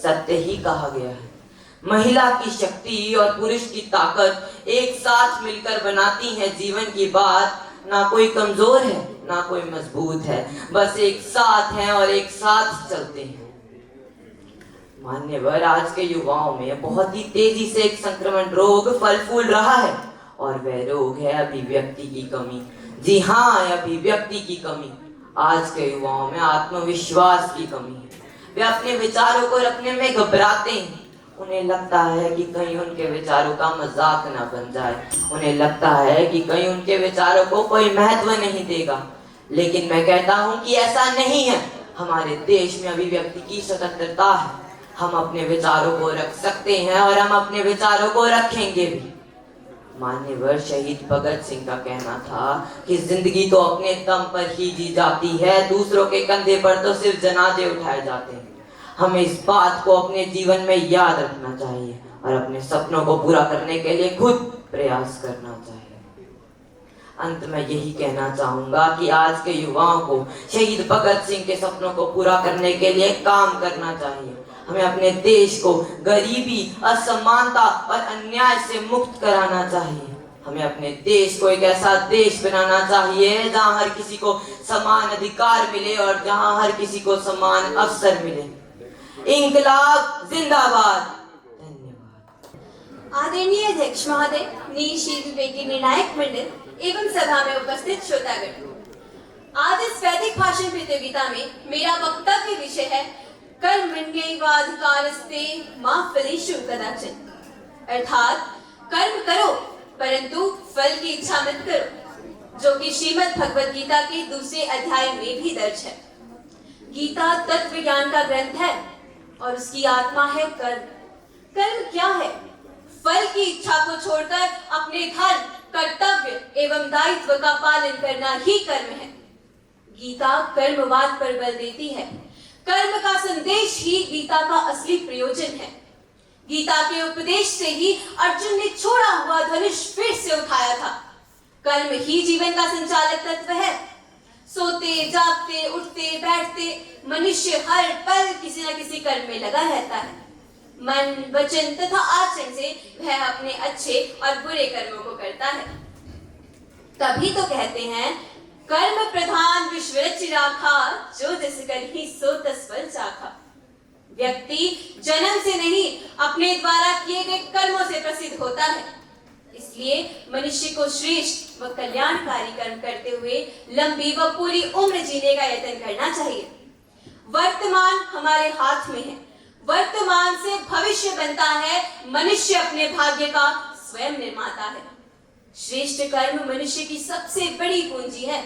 सत्य ही कहा गया है, महिला की शक्ति और पुरुष की ताकत एक साथ मिलकर बनाती है जीवन की बात। ना कोई कमजोर है ना कोई मजबूत है, बस एक साथ हैं और एक साथ चलते हैं। मान्यवर, आज के युवाओं में बहुत ही तेजी से एक संक्रमण रोग फल फूल रहा है और वह रोग है अभिव्यक्ति की कमी। जी हाँ, अभिव्यक्ति की कमी। आज के युवाओं में आत्मविश्वास की कमी है, वे अपने विचारों को रखने में घबराते हैं। उन्हें लगता है कि कहीं उनके विचारों का मजाक ना बन जाए, उन्हें लगता है कि कहीं उनके विचारों को कोई महत्व नहीं देगा। लेकिन मैं कहता हूं कि ऐसा नहीं है। हमारे देश में अभिव्यक्ति की स्वतंत्रता है, हम अपने विचारों को रख सकते हैं और हम अपने विचारों को रखेंगे भी। मान्यवर, शहीद भगत सिंह का कहना था कि जिंदगी तो अपने दम पर ही जी जाती है, दूसरों के कंधे पर तो सिर्फ जनाजे उठाए जाते हैं। हमें इस बात को अपने जीवन में याद रखना चाहिए और अपने सपनों को पूरा करने के लिए खुद प्रयास करना चाहिए। अंत में यही कहना चाहूंगा कि आज के युवाओं को शहीद भगत सिंह के सपनों को पूरा करने के लिए काम करना चाहिए। हमें अपने देश को गरीबी, असमानता और अन्याय से मुक्त कराना चाहिए। हमें अपने देश को एक ऐसा देश बनाना चाहिए जहां हर किसी को समान अधिकार मिले और जहां हर किसी को समान अवसर मिले। इंकलाब जिंदाबाद। धन्यवाद। आदरणीय अध्यक्ष महोदय, श्री विवेकी निर्णायक मंडल एवं सभा में उपस्थित श्रोतागण, आज इस वैदिक भाषण प्रतियोगिता में मेरा वक्तव्य विषय है कर्मण्येवाधिकारस्ते मा फलेषु कदाचन, अर्थात कर्म करो परंतु फल की इच्छा मत करो, जो कि श्रीमद् भगवद गीता के दूसरे अध्याय में भी दर्ज है। गीता तत्व ज्ञान का ग्रंथ है और उसकी आत्मा है कर्म। कर्म क्या है? फल की इच्छा को छोड़कर अपने धर्म, कर्तव्य एवं दायित्व का पालन करना ही कर्म है। गीता कर्मवाद पर बल देती है। कर्म का संदेश ही गीता का असली प्रयोजन है। गीता के उपदेश से ही अर्जुन ने छोड़ा हुआ धनुष फिर से उठाया था। कर्म ही जीवन का संचालक तत्व है। सोते, जागते, उठते, बैठते मनुष्य हर पल किसी न किसी कर्म में लगा रहता है। मन, वचन तथा आचरण से वह अपने अच्छे और बुरे कर्मों को करता है। तभी तो कहते हैं कर्म प्रधान विश्व चिराखा, जो जस कर ही सो तस फल चाखा। व्यक्ति जन्म से नहीं अपने द्वारा किए गए कर्मों से प्रसिद्ध होता है। इसलिए मनुष्य को श्रेष्ठ व कल्याणकारी कर्म करते हुए लंबी व पूरी उम्र जीने का यत्न करना चाहिए। वर्तमान हमारे हाथ में है। वर्तमान से भविष्य बनता है। मनुष्य अपने भाग्य का स्वयं निर्माता है। श्रेष्ठ कर्म मनुष्य की सबसे बड़ी पूंजी है।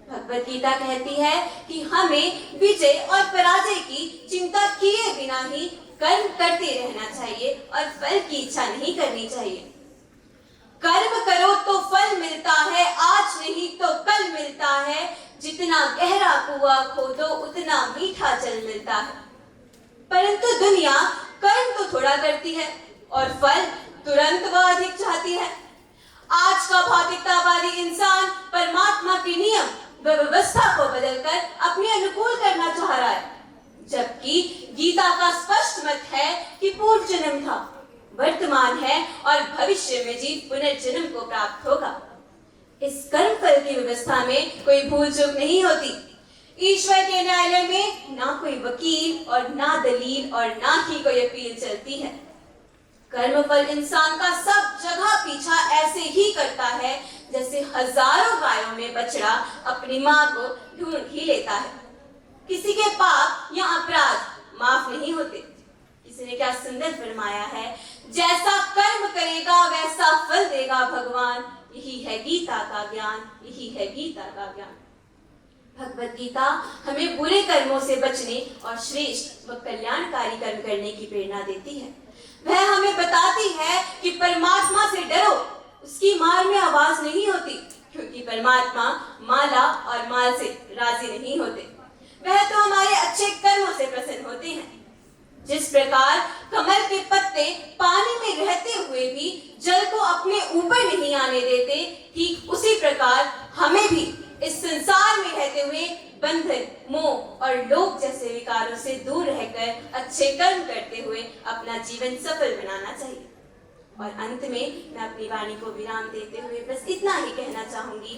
भगवद गीता कहती है कि हमें विजय और पराजय की चिंता किए बिना ही कर्म करते रहना चाहिए और फल की इच्छा नहीं करनी चाहिए। कर्म करो तो फल मिलता है, आज नहीं तो कल मिलता है। जितना गहरा कुआं खोदो उतना मीठा जल मिलता है। परंतु दुनिया कर्म तो थोड़ा करती है और फल तुरंत व अधिक चाहती है। आज का भौतिकतावादी इंसान परमात्मा के नियम व व्यवस्था को बदलकर अपने अनुकूल करना चाह रहा है, जबकि गीता का स्पष्ट मत है कि पूर्व जन्म था, वर्तमान है और भविष्य में जीव पुनर्जन्म को प्राप्त होगा। इस कर्म फल की व्यवस्था में कोई भूल चूक नहीं होती। ईश्वर के न्यायालय में ना कोई वकील और ना दलील और ना ही कोई अपील चलती है। कर्मफल इंसान का सब जगह पीछा ऐसे ही करता है जैसे हजारों गायों में बछड़ा अपनी मां को ढूंढ ही लेता है। किसी के पाप या अपराध माफ नहीं होते। किसी ने क्या सुंदर फरमाया है, जैसा कर्म करेगा वैसा फल देगा भगवान। यही है गीता का ज्ञान, यही है गीता का ज्ञान। भगवत गीता हमें बुरे कर्मों से बचने और श्रेष्ठ व कल्याणकारी कर्म करने की प्रेरणा देती है। वह हमें बताती है कि परमात्मा से डरो, उसकी मार में आवाज नहीं होती, क्योंकि परमात्मा माला और माल से राजी नहीं होते। वह तो हमारे अच्छे कर्मों से प्रसन्न होते हैं। जिस प्रकार कमल के पत्ते पानी में रहते हुए भी जल को अपने ऊपर नहीं आने देते, ठीक उसी प्रकार हमें भी इस संसार में रहते हुए बंधन, मोह और लोभ जैसे विकारों से दूर रहकर अच्छे कर्म करते हुए अपना जीवन सफल बनाना चाहिए। और अंत में मैं अपनी वाणी को विराम देते हुए बस इतना ही कहना चाहूंगी,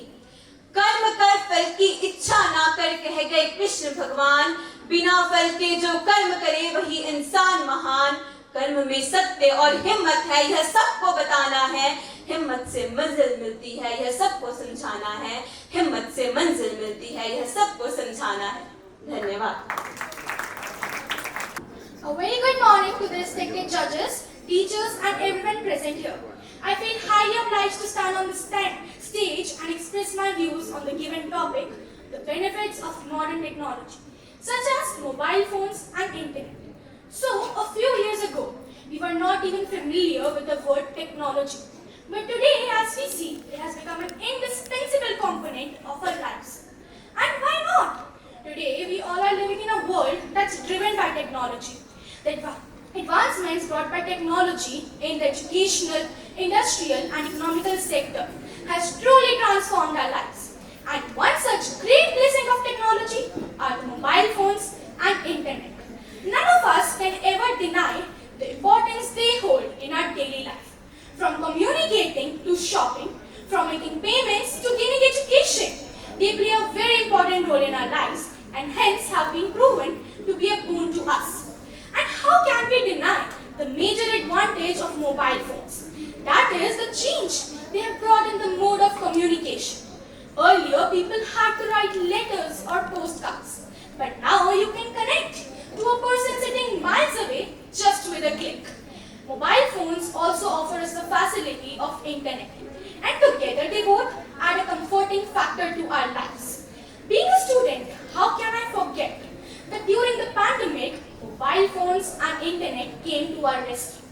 कर्म कर फल की इच्छा ना कर, कह गए कृष्ण भगवान। बिना फल के जो कर्म करे वही इंसान महान। कर्म में सत्य और हिम्मत है, यह सबको बताना है। हिम्मत से मंजिल मिलती है, यह सबको समझाना है। हिम्मत से मंजिल मिलती है, यह सबको समझाना है। धन्यवाद। A very good morning to the respected judges, teachers and everyone present here. I feel highly obliged to stand on the stage and express my views on the given topic, the benefits of modern technology, such as mobile phones and internet. So, a few years ago, we were not even familiar with the word technology. But today, as we see, it has become an indispensable component of our lives. And why not? Today, we all are living in a world that's driven by technology. The advancements brought by technology in the educational, industrial and economical sector has truly transformed our lives. And one such great blessing of technology are the mobile phones and internet. None of us can ever deny the importance they hold in our daily life. From communicating to shopping, from making payments to gaining education, they play a very important role in our lives and hence have been proven to be a boon to us. And how can we deny the major advantage of mobile phones? That is the change they have brought in the mode of communication. Earlier, people had to write letters or postcards, but now you can connect to a person sitting miles away just with a click. Mobile phones also offer us the facility of internet, and together they both add a comforting factor to our lives. Being a student, how can I forget that during the pandemic, mobile phones and internet came to our rescue.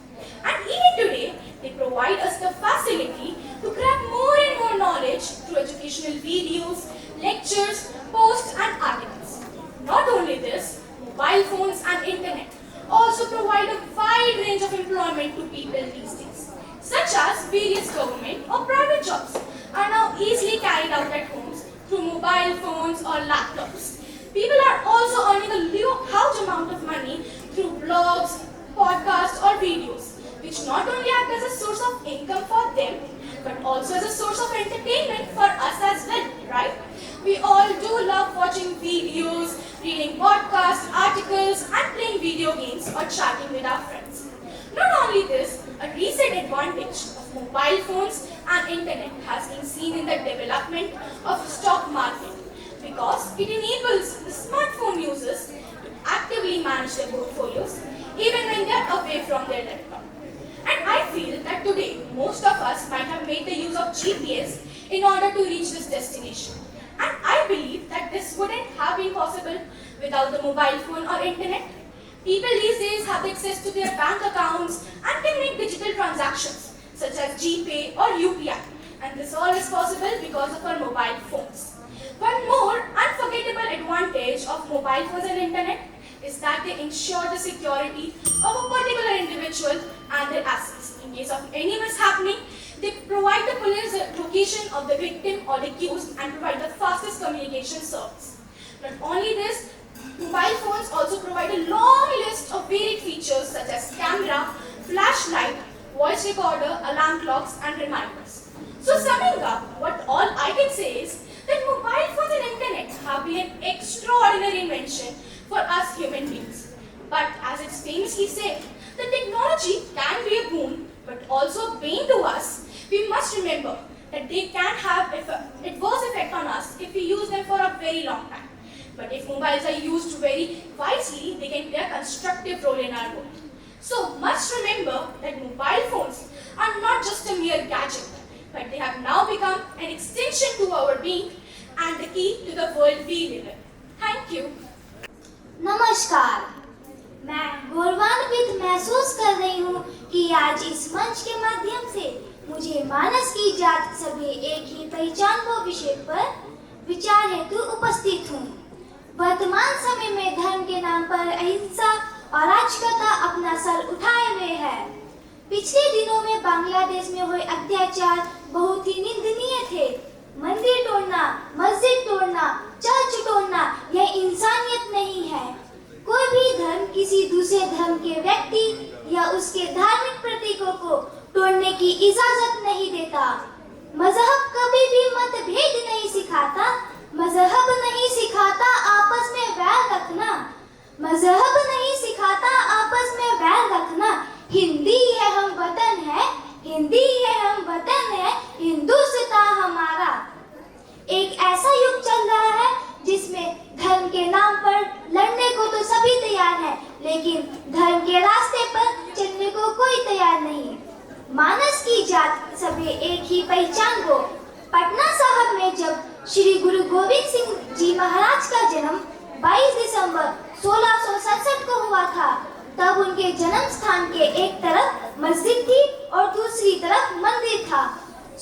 And even today, they provide us the facility to grab more and more knowledge through educational videos, lectures, posts and articles. Not only this, mobile phones and internet also provide a wide range of employment to people these days, such as various government or private jobs are now easily carried out at homes through mobile phones or laptops. People are also earning a huge amount of money through blogs, podcasts or videos, which not only act as a source of income for them, but also as a source of entertainment for us as well, right? We all do love watching videos, reading podcasts, articles, and playing video games or chatting with our friends. Not only this, a recent advantage of mobile phones and internet has been seen in the development of stock market, because it enables the smartphone users to actively manage their portfolios even when they are away from their laptop. And I feel that today most of us might have made the use of GPS in order to reach this destination. And I believe that this wouldn't have been possible without the mobile phone or internet. People these days have access to their bank accounts and can make digital transactions such as GPay or UPI. And this all is possible because of our mobile phones. One more unforgettable advantage of mobile phones and internet is that they ensure the security of a particular individual and their assets. In case of any mishappening, they provide the police the location of the victim or accused and provide the fastest communication service. Not only this, mobile phones also provide a long list of varied features such as camera, flashlight, voice recorder, alarm clocks, and reminders. So summing up, what all I can say is that mobile phones and internet have been an extraordinary invention for us human beings. But as it's famously said, the technology can be a boon, but also a bane to us. We must remember that they can have adverse effect on us if we use them for a very long time. But if mobiles are used very wisely, they can play a constructive role in our world. So must remember that mobile phones are not just a mere gadget, but they have now become an extension to our being and the key to the world we live in. Thank you. नमस्कार, मैं गौरवान्वित महसूस कर रही हूँ कि आज इस मंच के माध्यम से मुझे मानस की जात सभी एक ही पहचान को विषय पर विचार हेतु उपस्थित हूँ। वर्तमान समय में धर्म के नाम पर अहिंसा और अराजकता अपना सर उठाए हुए है। पिछले दिनों में बांग्लादेश में हुए अत्याचार बहुत ही निंदनीय थे। मंदिर तोड़ना, मस्जिद तोड़ना, चर्च तोड़ना यह इंसानियत नहीं है। कोई भी धर्म किसी दूसरे धर्म के व्यक्ति या उसके धार्मिक प्रतीकों को तोड़ने की इजाजत नहीं देता। मजहब कभी भी मतभेद नहीं सिखाता। मजहब नहीं सिखाता आपस में वैर रखना। मजहब नहीं सिखाता आपस में वैर रखना। हिंदी है हम वतन है, हिंदी है हम वतन है, हिंदुस्तान हमारा। एक ऐसा युग चल रहा है जिसमें धर्म के नाम पर लड़ने को तो सभी तैयार हैं, लेकिन धर्म के रास्ते पर चलने को कोई तैयार नहीं। मानस की जात सभी एक ही पहचान को। पटना साहब में जब श्री गुरु गोविंद सिंह जी महाराज का जन्म 22 दिसंबर 1667 को हुआ था, तब उनके जन्म स्थान के एक तरफ मस्जिद थी और दूसरी तरफ मंदिर था।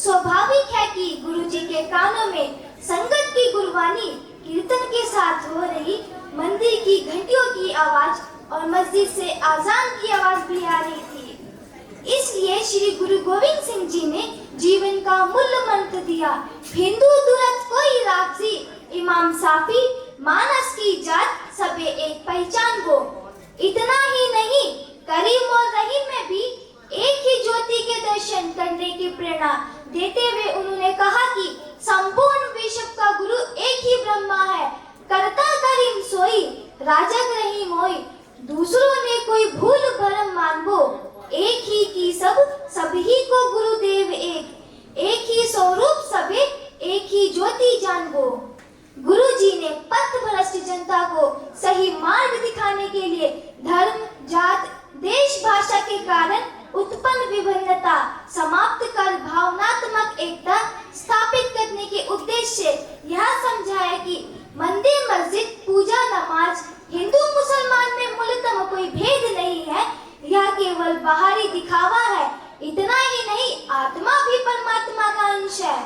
स्वाभाविक है कि गुरु जी के कानों में संगत की गुरबानी कीर्तन के साथ हो रही मंदिर की घंटियों की आवाज और मस्जिद से आजान की आवाज भी आ रही थी। इसलिए श्री गुरु गोविंद सिंह जी ने जीवन का मूल्य मंत्र दिया, हिंदू दुरत कोई रागजी, इमाम साफी, मानस की जात सबे एक पहचान को। इतना ही नहीं, करीम और रहीम में भी एक ही ज्योति के दर्शन करने की प्रेरणा देते हुए उन्होंने कहा कि संपूर्ण विश्व का गुरु एक ही ब्रह्मा है, करता करीम सोई, राजक रहीम होई, दूसरों ने कोई भूल भरम मानबो, एक ही की सब, सभी को गुरुदेव एक ही स्वरूप सबे, एक ही ज्योति जानबो। गुरु जी ने पथ भ्रष्ट जनता को सही मार्ग दिखाने के लिए धर्म, जात, देश, भाषा के कारण उत्पन्न विभिन्नता समाप्त कर भावनात्मक एकता स्थापित करने के उद्देश्य से यह समझाया कि मंदिर, मस्जिद, पूजा, नमाज हिंदू मुसलमान में मूलतः कोई भेद नहीं है, यह केवल बाहरी दिखावा है। इतना ही नहीं, आत्मा भी परमात्मा का अंश है।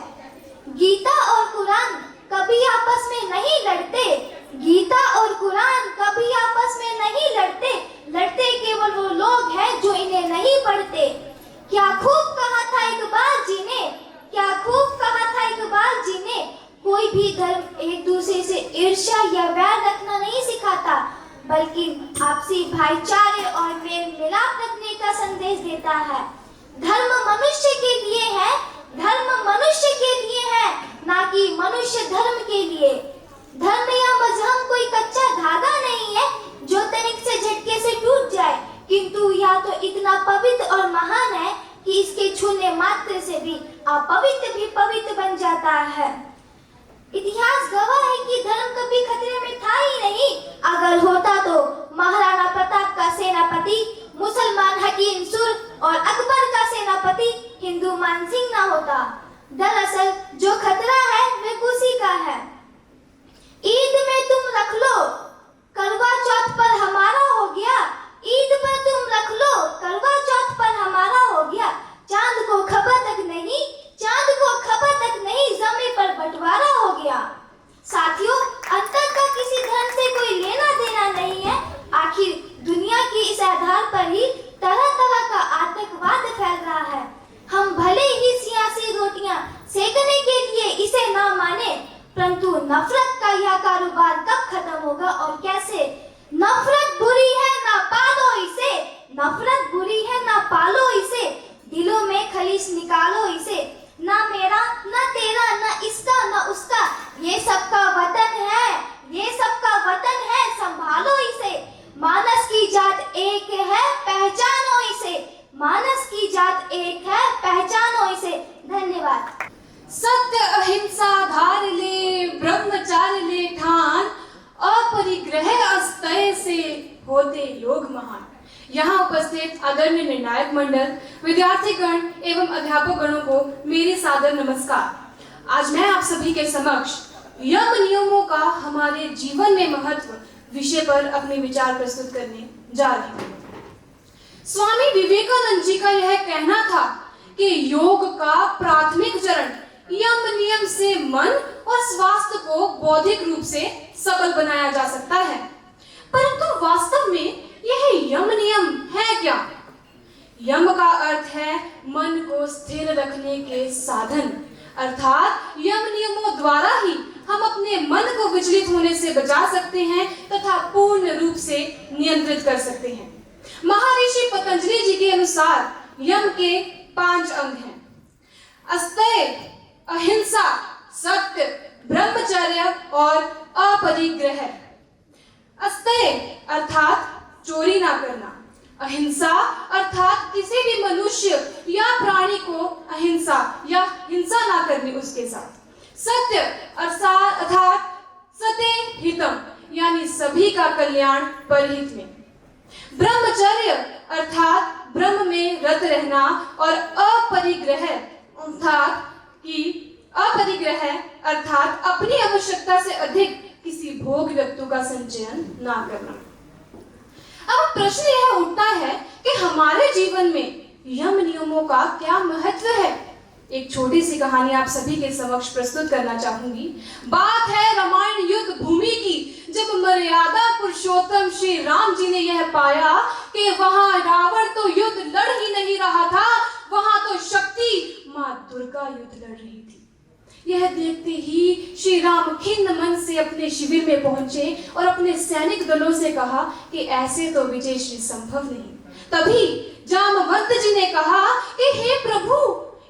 गीता और कुरान कभी आपस में नहीं लड़ते। गीता और कुरान कभी आपस में नहीं लड़ते। लड़ते केवल वो लोग हैं जो इन्हें नहीं पढ़ते। क्या खूब कहा था इकबाल जी ने, क्या खूब कहा था इकबाल जी ने, कोई भी धर्म एक दूसरे से ईर्ष्या या वैर रखना नहीं सिखाता, बल्कि आपसी भाईचारे और मेल मिलाप रखने का संदेश देता है। धर्म मनुष्य के लिए है, धर्म मनुष्य के लिए है, ना कि मनुष्य धर्म के लिए। धर्म या मजहब कोई कच्चा धागा नहीं है जो तनिक से झटके से टूट जाए, किंतु यह तो इतना पवित्र और महान है कि इसके छूने मात्र से भी अपवित्र भी पवित्र बन जाता है। इतिहास गवाह है कि धर्म कभी खतरे में था ही नहीं। अगर होता तो महाराणा प्रताप का सेनापति मुसलमान हकीम सुर और अकबर का सेनापति हिंदू मानसिंह ना होता। दरअसल जो खतरा है वह उसी का है। ईद में तुम रख लो, करवा चौथ पर हमारा हो गया। ईद पर तुम रख लो, करवा चौथ पर हमारा हो गया। चांद को खबर तक नहीं, चांद को खबर तक नहीं, जमीन पर बंटवारा हो गया। साथियों, खत्म होगा और कैसे? नफरत बुरी है ना पालो इसे, नफरत बुरी है ना पालो इसे, दिलों में खलीज निकालो इसे, ना मेरा ना तेरा ना इसका ना उसका, ये सबका वतन है, ये सबका वतन है, संभालो इसे। मानस की जात एक है, पहचानो इसे, मानस की जात एक है, पहचानो इसे। धन्यवाद। सत्य अहिंसा धार ले, ब्रह्मचार्य ले ठान, अपरिग्रह अस्तय से होते लोग महान। यहाँ उपस्थित आदरणीय निर्णायक मंडल, विद्यार्थीगण एवं अध्यापक गणों को मेरी सादर नमस्कार। आज मैं आप सभी के समक्ष यम नियमों का हमारे जीवन में महत्व विषय पर अपने विचार प्रस्तुत करने जा रही हूँ। स्वामी विवेकानंद जी का यह कहना था कि योग का प्राथमिक चरण यम नियम से मन और स्वास्थ्य को बौद्धिक रूप से सबल बनाया जा सकता है। परंतु वास्तव में यह यम नियम है क्या? यम का अर्थ है मन को स्थिर रखने के साधन, अर्थात यम नियमों द्वारा ही हम अपने मन को विचलित होने से बचा सकते हैं तथा पूर्ण रूप से नियंत्रित कर सकते हैं। महर्षि पतंजलि जी के अनुसार यम के 5 अंग हैं: अस्तेय, अहिंसा, सत्य, ब्रह्मचर्य और अपरिग्रह। अस्तेय अर्थात चोरी ना करना, अहिंसा अर्थात किसी भी मनुष्य या प्राणी को अहिंसा या हिंसा ना करनी उसके साथ। सत्य अर्थात सते हितम यानी सभी का कल्याण परहित में। ब्रह्मचर्य अर्थात ब्रह्म में रत रहना और अपरिग्रह अर्थात अपनी आवश्यकता से अधिक किसी भोग वस्तु का संचयन ना करना। अब प्रश्न यह उठता है कि हमारे जीवन में यम नियमों का क्या महत्व है। एक छोटी सी कहानी आप सभी के समक्ष प्रस्तुत करना चाहूंगी। बात है रामायण युद्ध भूमि की, जब मर्यादा पुरुषोत्तम श्री राम जी ने यह पाया कि वहां रावण तो युद्ध लड़ ही नहीं रहा था, वहां तो शक्ति मां दुर्गा युद्ध लड़ रही थी। यह देखते ही श्री राम खिन्न मन से अपने शिविर में पहुंचे और अपने सैनिक दलों से कहा कि ऐसे तो विजय श्री संभव नहीं। तभी जामवंत जी ने कहा कि हे प्रभु,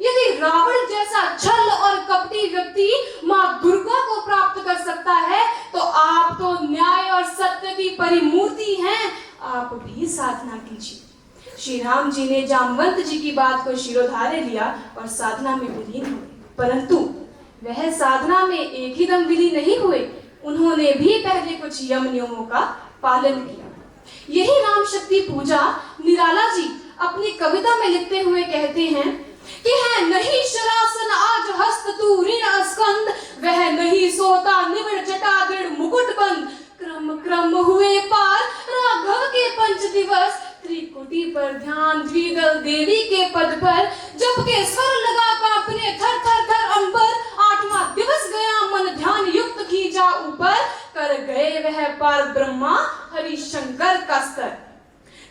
यदि रावण जैसा छल और कपटी व्यक्ति मां दुर्गा को प्राप्त कर सकता है तो आप तो न्याय और सत्य की परिमूर्ति हैं, आप भी साधना कीजिए। श्री राम जी ने जामवंत जी की बात को शिरोधार्य लिया और साधना में विलीन हुए। परंतु वह साधना में एक ही दम विलीन नहीं हुए, उन्होंने भी पहले कुछ यम नियमों का पालन किया। यही राम शक्ति पूजा निराला जी अपनी कविता में लिखते हुए कहते हैं कि है नहीं शरासन आज हस्त तू ऋण स्कंद, वह नहीं सोता निविड़ जटा दृढ़ मुकुट बंद, क्रम क्रम हुए पार राघव के 5 दिवस, त्रिकुटी पर ध्यान द्विदल देवी के पद पर, जब के स्वर लगा कांपने थर थर थर अंबर, 8वां दिवस गया मन ध्यान युक्त खींचा ऊपर, कर गए वह पार ब्रह्मा हरिशंकर का स्तर।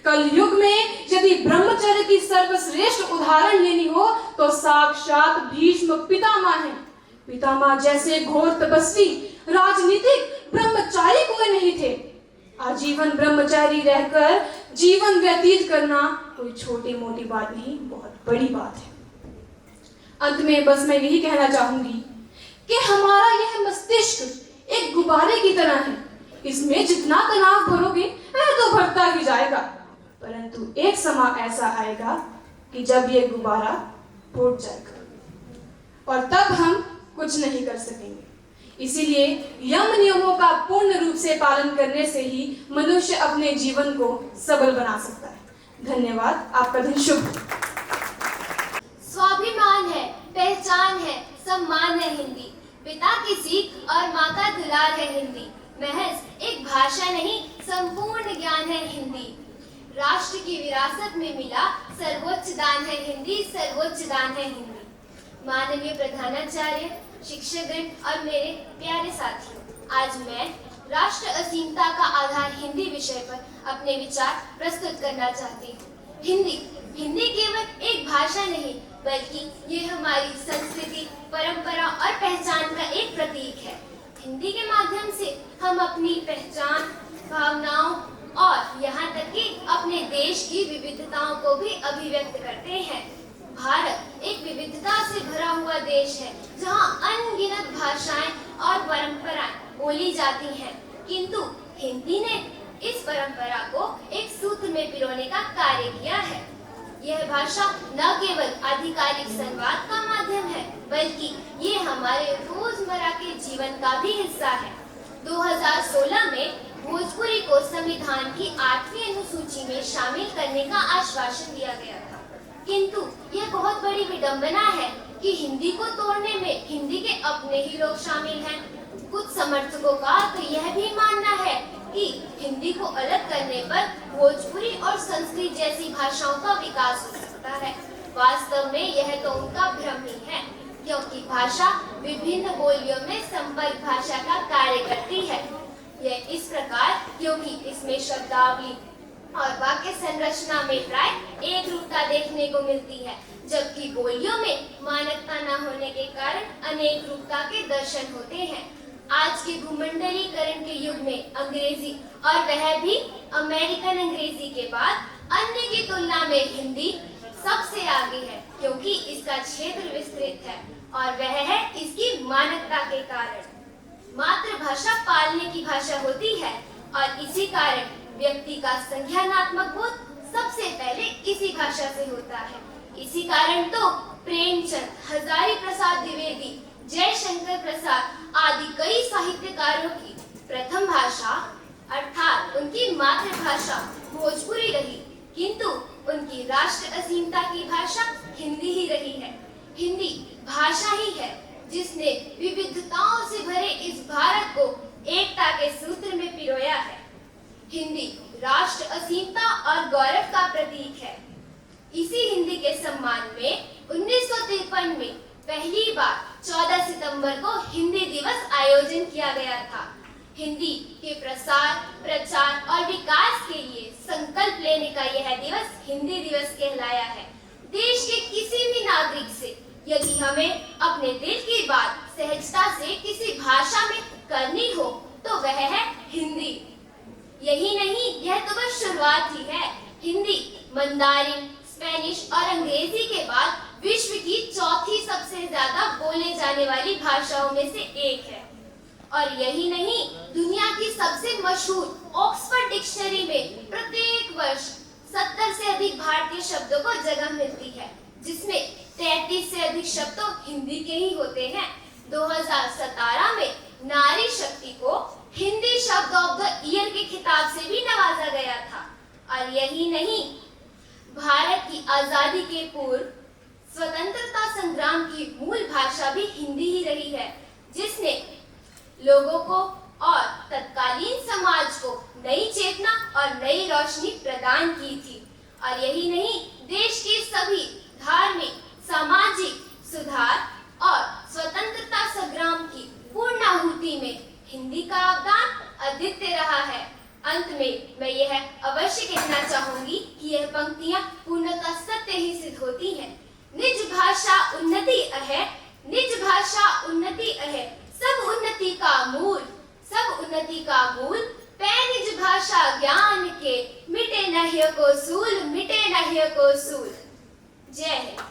कल युग में यदि ब्रह्मचर्य की सर्वश्रेष्ठ उदाहरण लेनी हो तो साक्षात भीष्म पितामह हैं। पितामह जैसे घोर तपस्वी राजनीतिक ब्रह्मचारी कोई नहीं थे। आजीवन ब्रह्मचारी रहकर जीवन व्यतीत करना कोई छोटी मोटी बात नहीं, बहुत बड़ी बात है। अंत में बस मैं यही कहना चाहूंगी कि हमारा यह मस्तिष्क एक गुब्बारे की तरह है, इसमें जितना तनाव भरोगे वह तो भरता ही जाएगा, परंतु एक समय ऐसा आएगा कि जब यह गुब्बारा फूट जाएगा और तब हम कुछ नहीं कर सकेंगे। इसीलिए यम नियमों का पूर्ण रूप से पालन करने से ही मनुष्य अपने जीवन को सबल बना सकता है। धन्यवाद। आपका दिन शुभ हो। स्वाभिमान है, पहचान है, सम्मान है हिंदी, पिता की सीख और माँ का दुलार है हिंदी, महज एक भाषा नहीं संपूर्ण ज्ञान है हिंदी, राष्ट्र की विरासत में मिला सर्वोच्च दान है हिंदी, सर्वोच्च दान है हिंदी। माननीय प्रधानाचार्य, शिक्षकगण और मेरे प्यारे साथियों, आज मैं राष्ट्र असीमता का आधार हिंदी विषय पर अपने विचार प्रस्तुत करना चाहती हूँ। हिंदी केवल एक भाषा नहीं बल्कि ये हमारी संस्कृति, परंपरा और पहचान का एक प्रतीक है। हिंदी के माध्यम से हम अपनी पहचान, भावनाओं और यहाँ तक कि अपने देश की विविधताओं को भी अभिव्यक्त करते हैं। भारत एक विविधता से भरा हुआ देश है जहाँ अनगिनत भाषाएं और परंपराएं बोली जाती हैं, किंतु हिंदी ने इस परंपरा को एक सूत्र में पिरोने का कार्य किया है। यह भाषा न केवल आधिकारिक संवाद का माध्यम है, बल्कि ये हमारे रोजमर्रा के जीवन का भी हिस्सा है। 2016 में भोजपुरी को संविधान की 8वीं अनुसूची में शामिल करने का आश्वासन दिया गया था, किंतु यह बहुत बड़ी विडंबना है कि हिंदी को तोड़ने में हिंदी के अपने ही लोग शामिल हैं। कुछ समर्थकों का तो यह भी मानना है कि हिंदी को अलग करने पर भोजपुरी और संस्कृत जैसी भाषाओं का विकास हो सकता है। वास्तव में यह तो उनका भ्रम ही है, क्योंकि भाषा विभिन्न बोलियों में संपर्क भाषा का कार्य करती है। यह इस प्रकार क्योंकि इसमें शब्दावली और वाक्य संरचना में प्राय एक रूपता देखने को मिलती है, जबकि बोलियों में मानकता न होने के कारण अनेक रूपता के दर्शन होते हैं। आज के भूमंडलीकरण के युग में अंग्रेजी, और वह भी अमेरिकन अंग्रेजी के बाद, अन्य की तुलना में हिंदी सबसे आगे है, क्योंकि इसका क्षेत्र विस्तृत है और वह है इसकी मानकता के कारण। मातृभाषा पालने की भाषा होती है और इसी कारण व्यक्ति का संज्ञानात्मक बोध सबसे पहले इसी भाषा से होता है। इसी कारण तो प्रेमचंद, हजारी प्रसाद द्विवेदी, जयशंकर प्रसाद आदि कई साहित्यकारों की प्रथम भाषा अर्थात उनकी मातृभाषा भोजपुरी रही, किंतु उनकी राष्ट्र असीमता की भाषा हिंदी ही रही है। हिंदी भाषा ही है जिसने विविधताओं से भरे इस भारत को एकता के सूत्र में पिरोया है। हिंदी राष्ट्र असीमता और गौरव का प्रतीक है। इसी हिंदी के सम्मान में 1953 में पहली बार 14 सितंबर को हिंदी दिवस आयोजन किया गया था। हिंदी के प्रसार, प्रचार और विकास के लिए संकल्प लेने का यह दिवस हिंदी दिवस कहलाया है। देश के किसी भी नागरिक से यदि हमें अपने दिल की बात सहजता से किसी भाषा में करनी हो तो वह है हिंदी। यही नहीं, यह तो बस शुरुआत ही है। हिंदी मंदारिन, स्पेनिश और अंग्रेजी के बाद विश्व की चौथी सबसे ज्यादा बोले जाने वाली भाषाओं में से एक है। और यही नहीं, दुनिया की सबसे मशहूर ऑक्सफोर्ड डिक्शनरी में प्रत्येक वर्ष 70 से अधिक भारतीय शब्दों को जगह मिलती है, जिसमें 33 से अधिक शब्द तो हिंदी के ही होते हैं। 2017 में नारी शक्ति को हिंदी शब्द ऑफ द ईयर के खिताब से भी नवाजा गया था। और यही नहीं, भारत की आजादी के पूर्व स्वतंत्रता संग्राम की मूल भाषा भी हिंदी ही रही है, जिसने लोगों को और तत्कालीन समाज को नई चेतना और नई रोशनी प्रदान की थी। और यही नहीं, देश के सभी धार्मिक, सामाजिक सुधार और स्वतंत्रता संग्राम की पूर्णाहुति में हिंदी का अवदान अद्वितीय रहा है। अंत में मैं यह अवश्य कहना चाहूंगी कि यह पंक्तियां पूर्णतः सत्य ही सिद्ध होती हैं। निज भाषा उन्नति अहे, निज भाषा उन्नति अहे, सब उन्नति का मूल, सब उन्नति का मूल पै निज भाषा ज्ञान के, मिटे नह्य को सूल, मिटे नह्य को सूल। जय हिंद।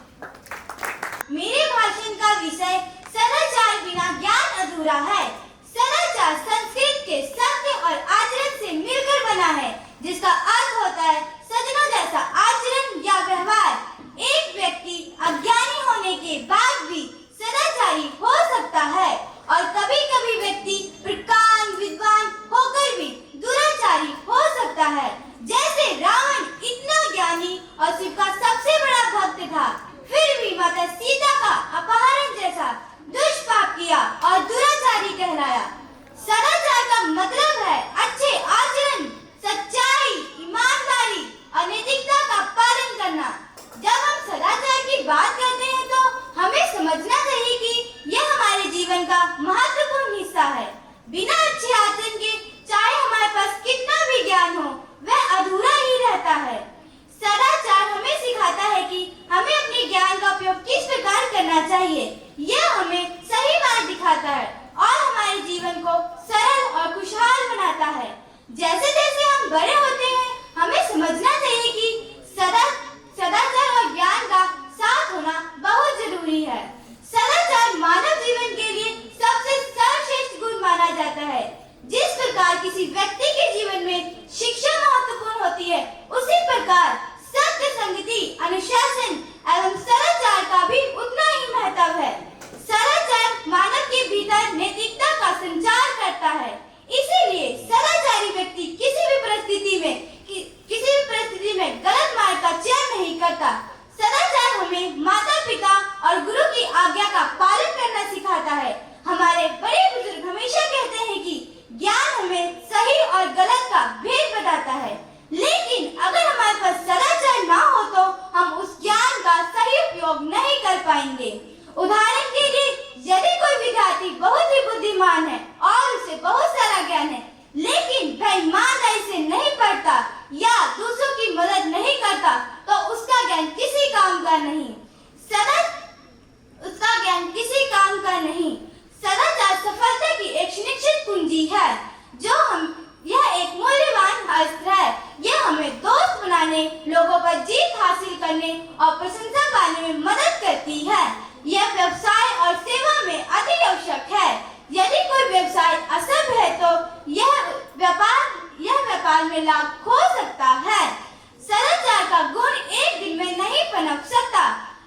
मेरे भाषण का विषय सदाचार बिना ज्ञान अधूरा है। सदाचार संस्कृत के सत्य और आचरण से मिलकर बना है, जिसका अर्थ होता है सज्जनों जैसा आचरण या व्यवहार। एक व्यक्ति अज्ञानी होने के बाद भी सदाचारी हो सकता है और कभी-कभी व्यक्ति प्रकांड विद्वान होकर भी दुराचारी हो सकता है। जैसे रावण इतना ज्ञानी और शिव का सबसे बड़ा भक्त था, फिर भी माता सीता का अपहरण जैसा दुष्पाप किया और दुराचारी कहलाया। सदाचार का मतलब जैसे जैसे हम बड़े होते हैं हमें समझना चाहिए कि सदाचार और ज्ञान का साथ होना बहुत जरूरी है। सदाचार मानव जीवन के लिए सबसे सर्वश्रेष्ठ गुण माना जाता है। जिस प्रकार किसी व्यक्ति के जीवन में शिक्षा महत्वपूर्ण होती है, उसी प्रकार सत्य, संगति, अनुशासन एवं सदाचार का भी उतना ही महत्व है। सदाचार मानव के भीतर नैतिकता का संचार करता है। इसीलिए सदाचारी व्यक्ति किसी भी परिस्थिति में गलत मार्ग का चयन नहीं करता। सदाचार हमें माता पिता और गुरु की आज्ञा का पालन करना सिखाता है। हमारे बड़े बुजुर्ग हमेशा कहते हैं कि ज्ञान हमें सही और गलत का भेद बताता है, लेकिन अगर हमारे पास सदाचार ना हो तो हम उस ज्ञान का सही उपयोग नहीं कर पाएंगे। उदाहरण के लिए, यदि कोई विद्यार्थी बहुत ही बुद्धिमान है और उसे बहुत सारा ज्ञान है, लेकिन वह ईमानदारी से नहीं पढ़ता या दूसरों की मदद नहीं करता, तो उसका ज्ञान किसी काम का नहीं। सदाचार सफलता की एक सुनिश्चित कुंजी है। यह एक मूल्यवान अस्त्र है। यह हमें दोस्त बनाने, लोगों पर जीत हासिल करने और प्रशंसा पाने में मदद करती है। यह व्यवसाय और सेवा में अति आवश्यक है। यदि कोई व्यवसाय असफल है तो यह व्यापार में लाभ खो सकता है। सदाचार का गुण एक दिन में नहीं पनप सकता,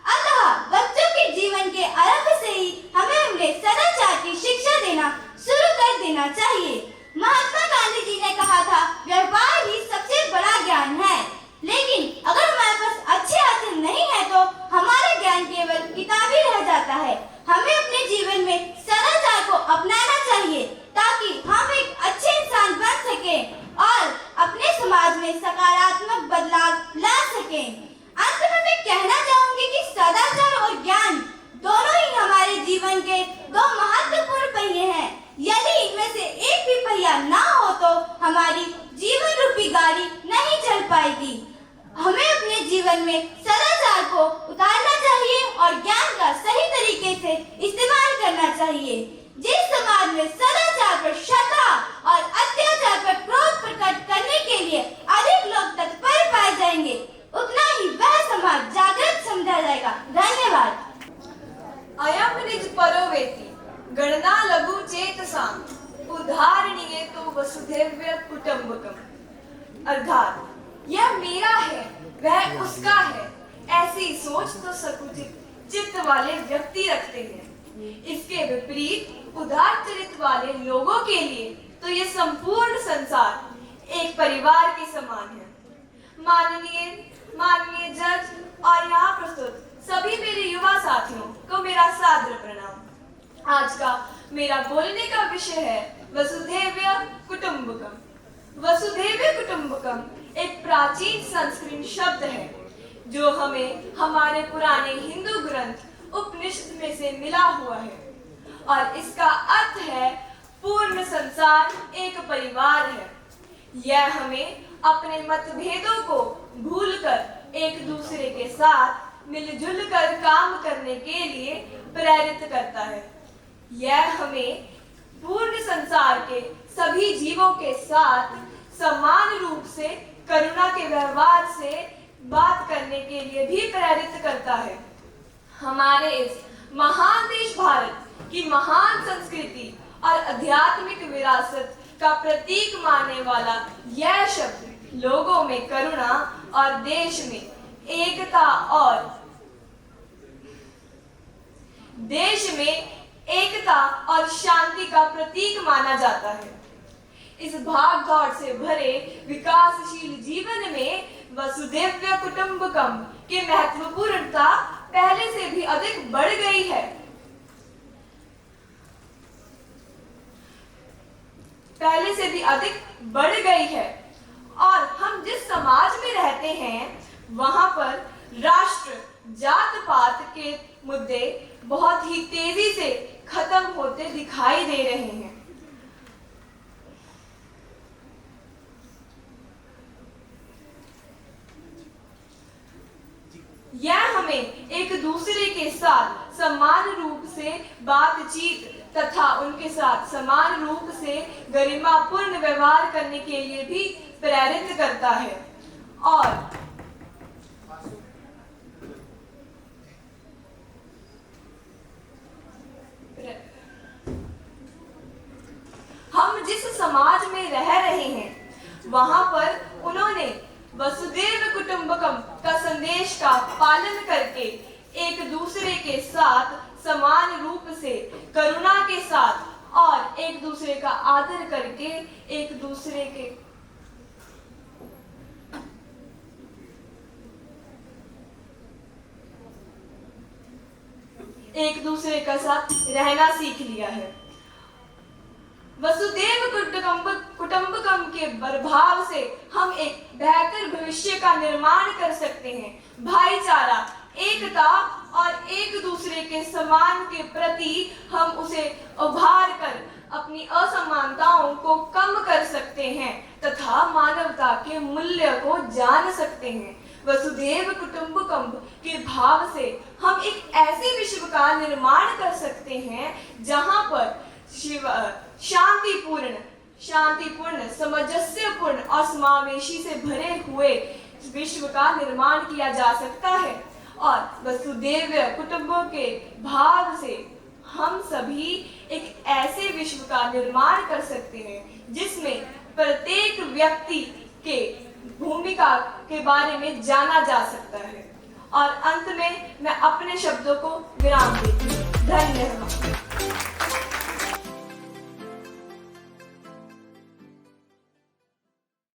अतः बच्चों के जीवन के आरंभ से ही हमें उन्हें सदाचार की शिक्षा देना शुरू कर देना चाहिए। महात्मा गांधी जी ने कहा था, व्यवहार ही सबसे बड़ा ज्ञान है। लेकिन अगर हमारे पास अच्छे आचरण नहीं है तो हमारा ज्ञान केवल किताबी रह जाता है। हमें अपने जीवन में सदाचार को अपनाना चाहिए ताकि हम एक अच्छे इंसान बन सकें और अपने समाज में सकारात्मक बदलाव ला सकें। अंत में मैं कहना चाहूंगी कि सदाचार और ज्ञान दोनों ही हमारे जीवन के दो महत्वपूर्ण पहिए हैं। यदि इनमें से एक भी पहिया ना हो तो हमारी जीवन रूपी गाड़ी नहीं चल पाएगी। हमें अपने जीवन में सदाचार को उतारना चाहिए और ज्ञान का सही तरीके से इस्तेमाल करना चाहिए। जिस समाज में सदाचार पर श्रद्धा और अत्याचार पर क्रोध प्रकट करने के लिए अधिक लोग तत्पर पाए जाएंगे, उतना ही वह समाज जागृत समझा जाएगा। धन्यवाद। अयम निज परो वेति गणना लघु चेतसाम उदाहरणीय तो वसुधैव कुटुंबकम। अर्थात यह मेरा है, वह उसका है, ऐसी सोच तो संकुचित चित्त वाले व्यक्ति रखते हैं। इसके विपरीत उदार चरित्र वाले लोगों के लिए तो यह संपूर्ण संसार एक परिवार के समान है। माननीय जज और यहाँ प्रस्तुत सभी मेरे युवा साथियों को मेरा सादर प्रणाम। आज का मेरा बोलने का विषय है वसुधैव कुटुंबकम। वसुधैव कुटुंबकम एक प्राचीन संस्कृत शब्द है जो हमें हमारे पुराने हिंदू ग्रंथ उपनिषद में से मिला हुआ है और इसका अर्थ है पूर्ण संसार एक परिवार है। यह हमें अपने मतभेदों को भूलकर एक दूसरे के साथ मिलजुल कर काम करने के लिए प्रेरित करता है। यह हमें पूर्ण संसार के सभी जीवों के साथ समान रूप से करुणा के व्यवहार से बात करने के लिए भी प्रेरित करता है। हमारे इस महान देश भारत की महान संस्कृति और आध्यात्मिक विरासत का प्रतीक मानने वाला यह शब्द लोगों में करुणा और देश में एकता और शांति का प्रतीक माना जाता है। इस भाग दौड़ से भरे विकासशील जीवन में वसुधैव कुटुंबकम की महत्वपूर्णता पहले से भी अधिक बढ़ गई है। और हम जिस समाज में रहते हैं वहां पर राष्ट्र जात पात के मुद्दे बहुत ही तेजी से खत्म होते दिखाई दे रहे हैं। यह हमें एक दूसरे के साथ समान रूप से बातचीत तथा उनके साथ समान रूप से गरिमापूर्ण व्यवहार करने के लिए भी प्रेरित करता है। और हम जिस समाज में रह रहे हैं वहां पर उन्होंने वसुधैव कुटुंबकम का संदेश का पालन करके एक दूसरे के साथ समान रूप से करुणा के साथ और एक दूसरे का आदर करके एक दूसरे का साथ रहना सीख लिया है। वसुधैव कुटुंबकम के प्रभाव से हम एक बेहतर भविष्य का निर्माण कर सकते हैं। भाईचारा, एकता और एक दूसरे के सम्मान के प्रति हम उसे उभार कर अपनी असमानताओं को कम कर सकते हैं तथा मानवता के मूल्य को जान सकते हैं। वसुधैव कुटुंबकम के भाव से हम एक ऐसे विश्व का निर्माण कर सकते हैं जहां पर शांतिपूर्ण, सामंजस्यपूर्ण और समावेशी से भरे हुए विश्व का निर्माण किया जा सकता है। और वसुधैव कुटुंबकम के भाव से हम सभी एक ऐसे विश्व का निर्माण कर सकते हैं जिसमें प्रत्येक व्यक्ति के भूमिका के बारे में जाना जा सकता है। और अंत में मैं अपने शब्दों को विराम देती हूँ। धन्यवाद।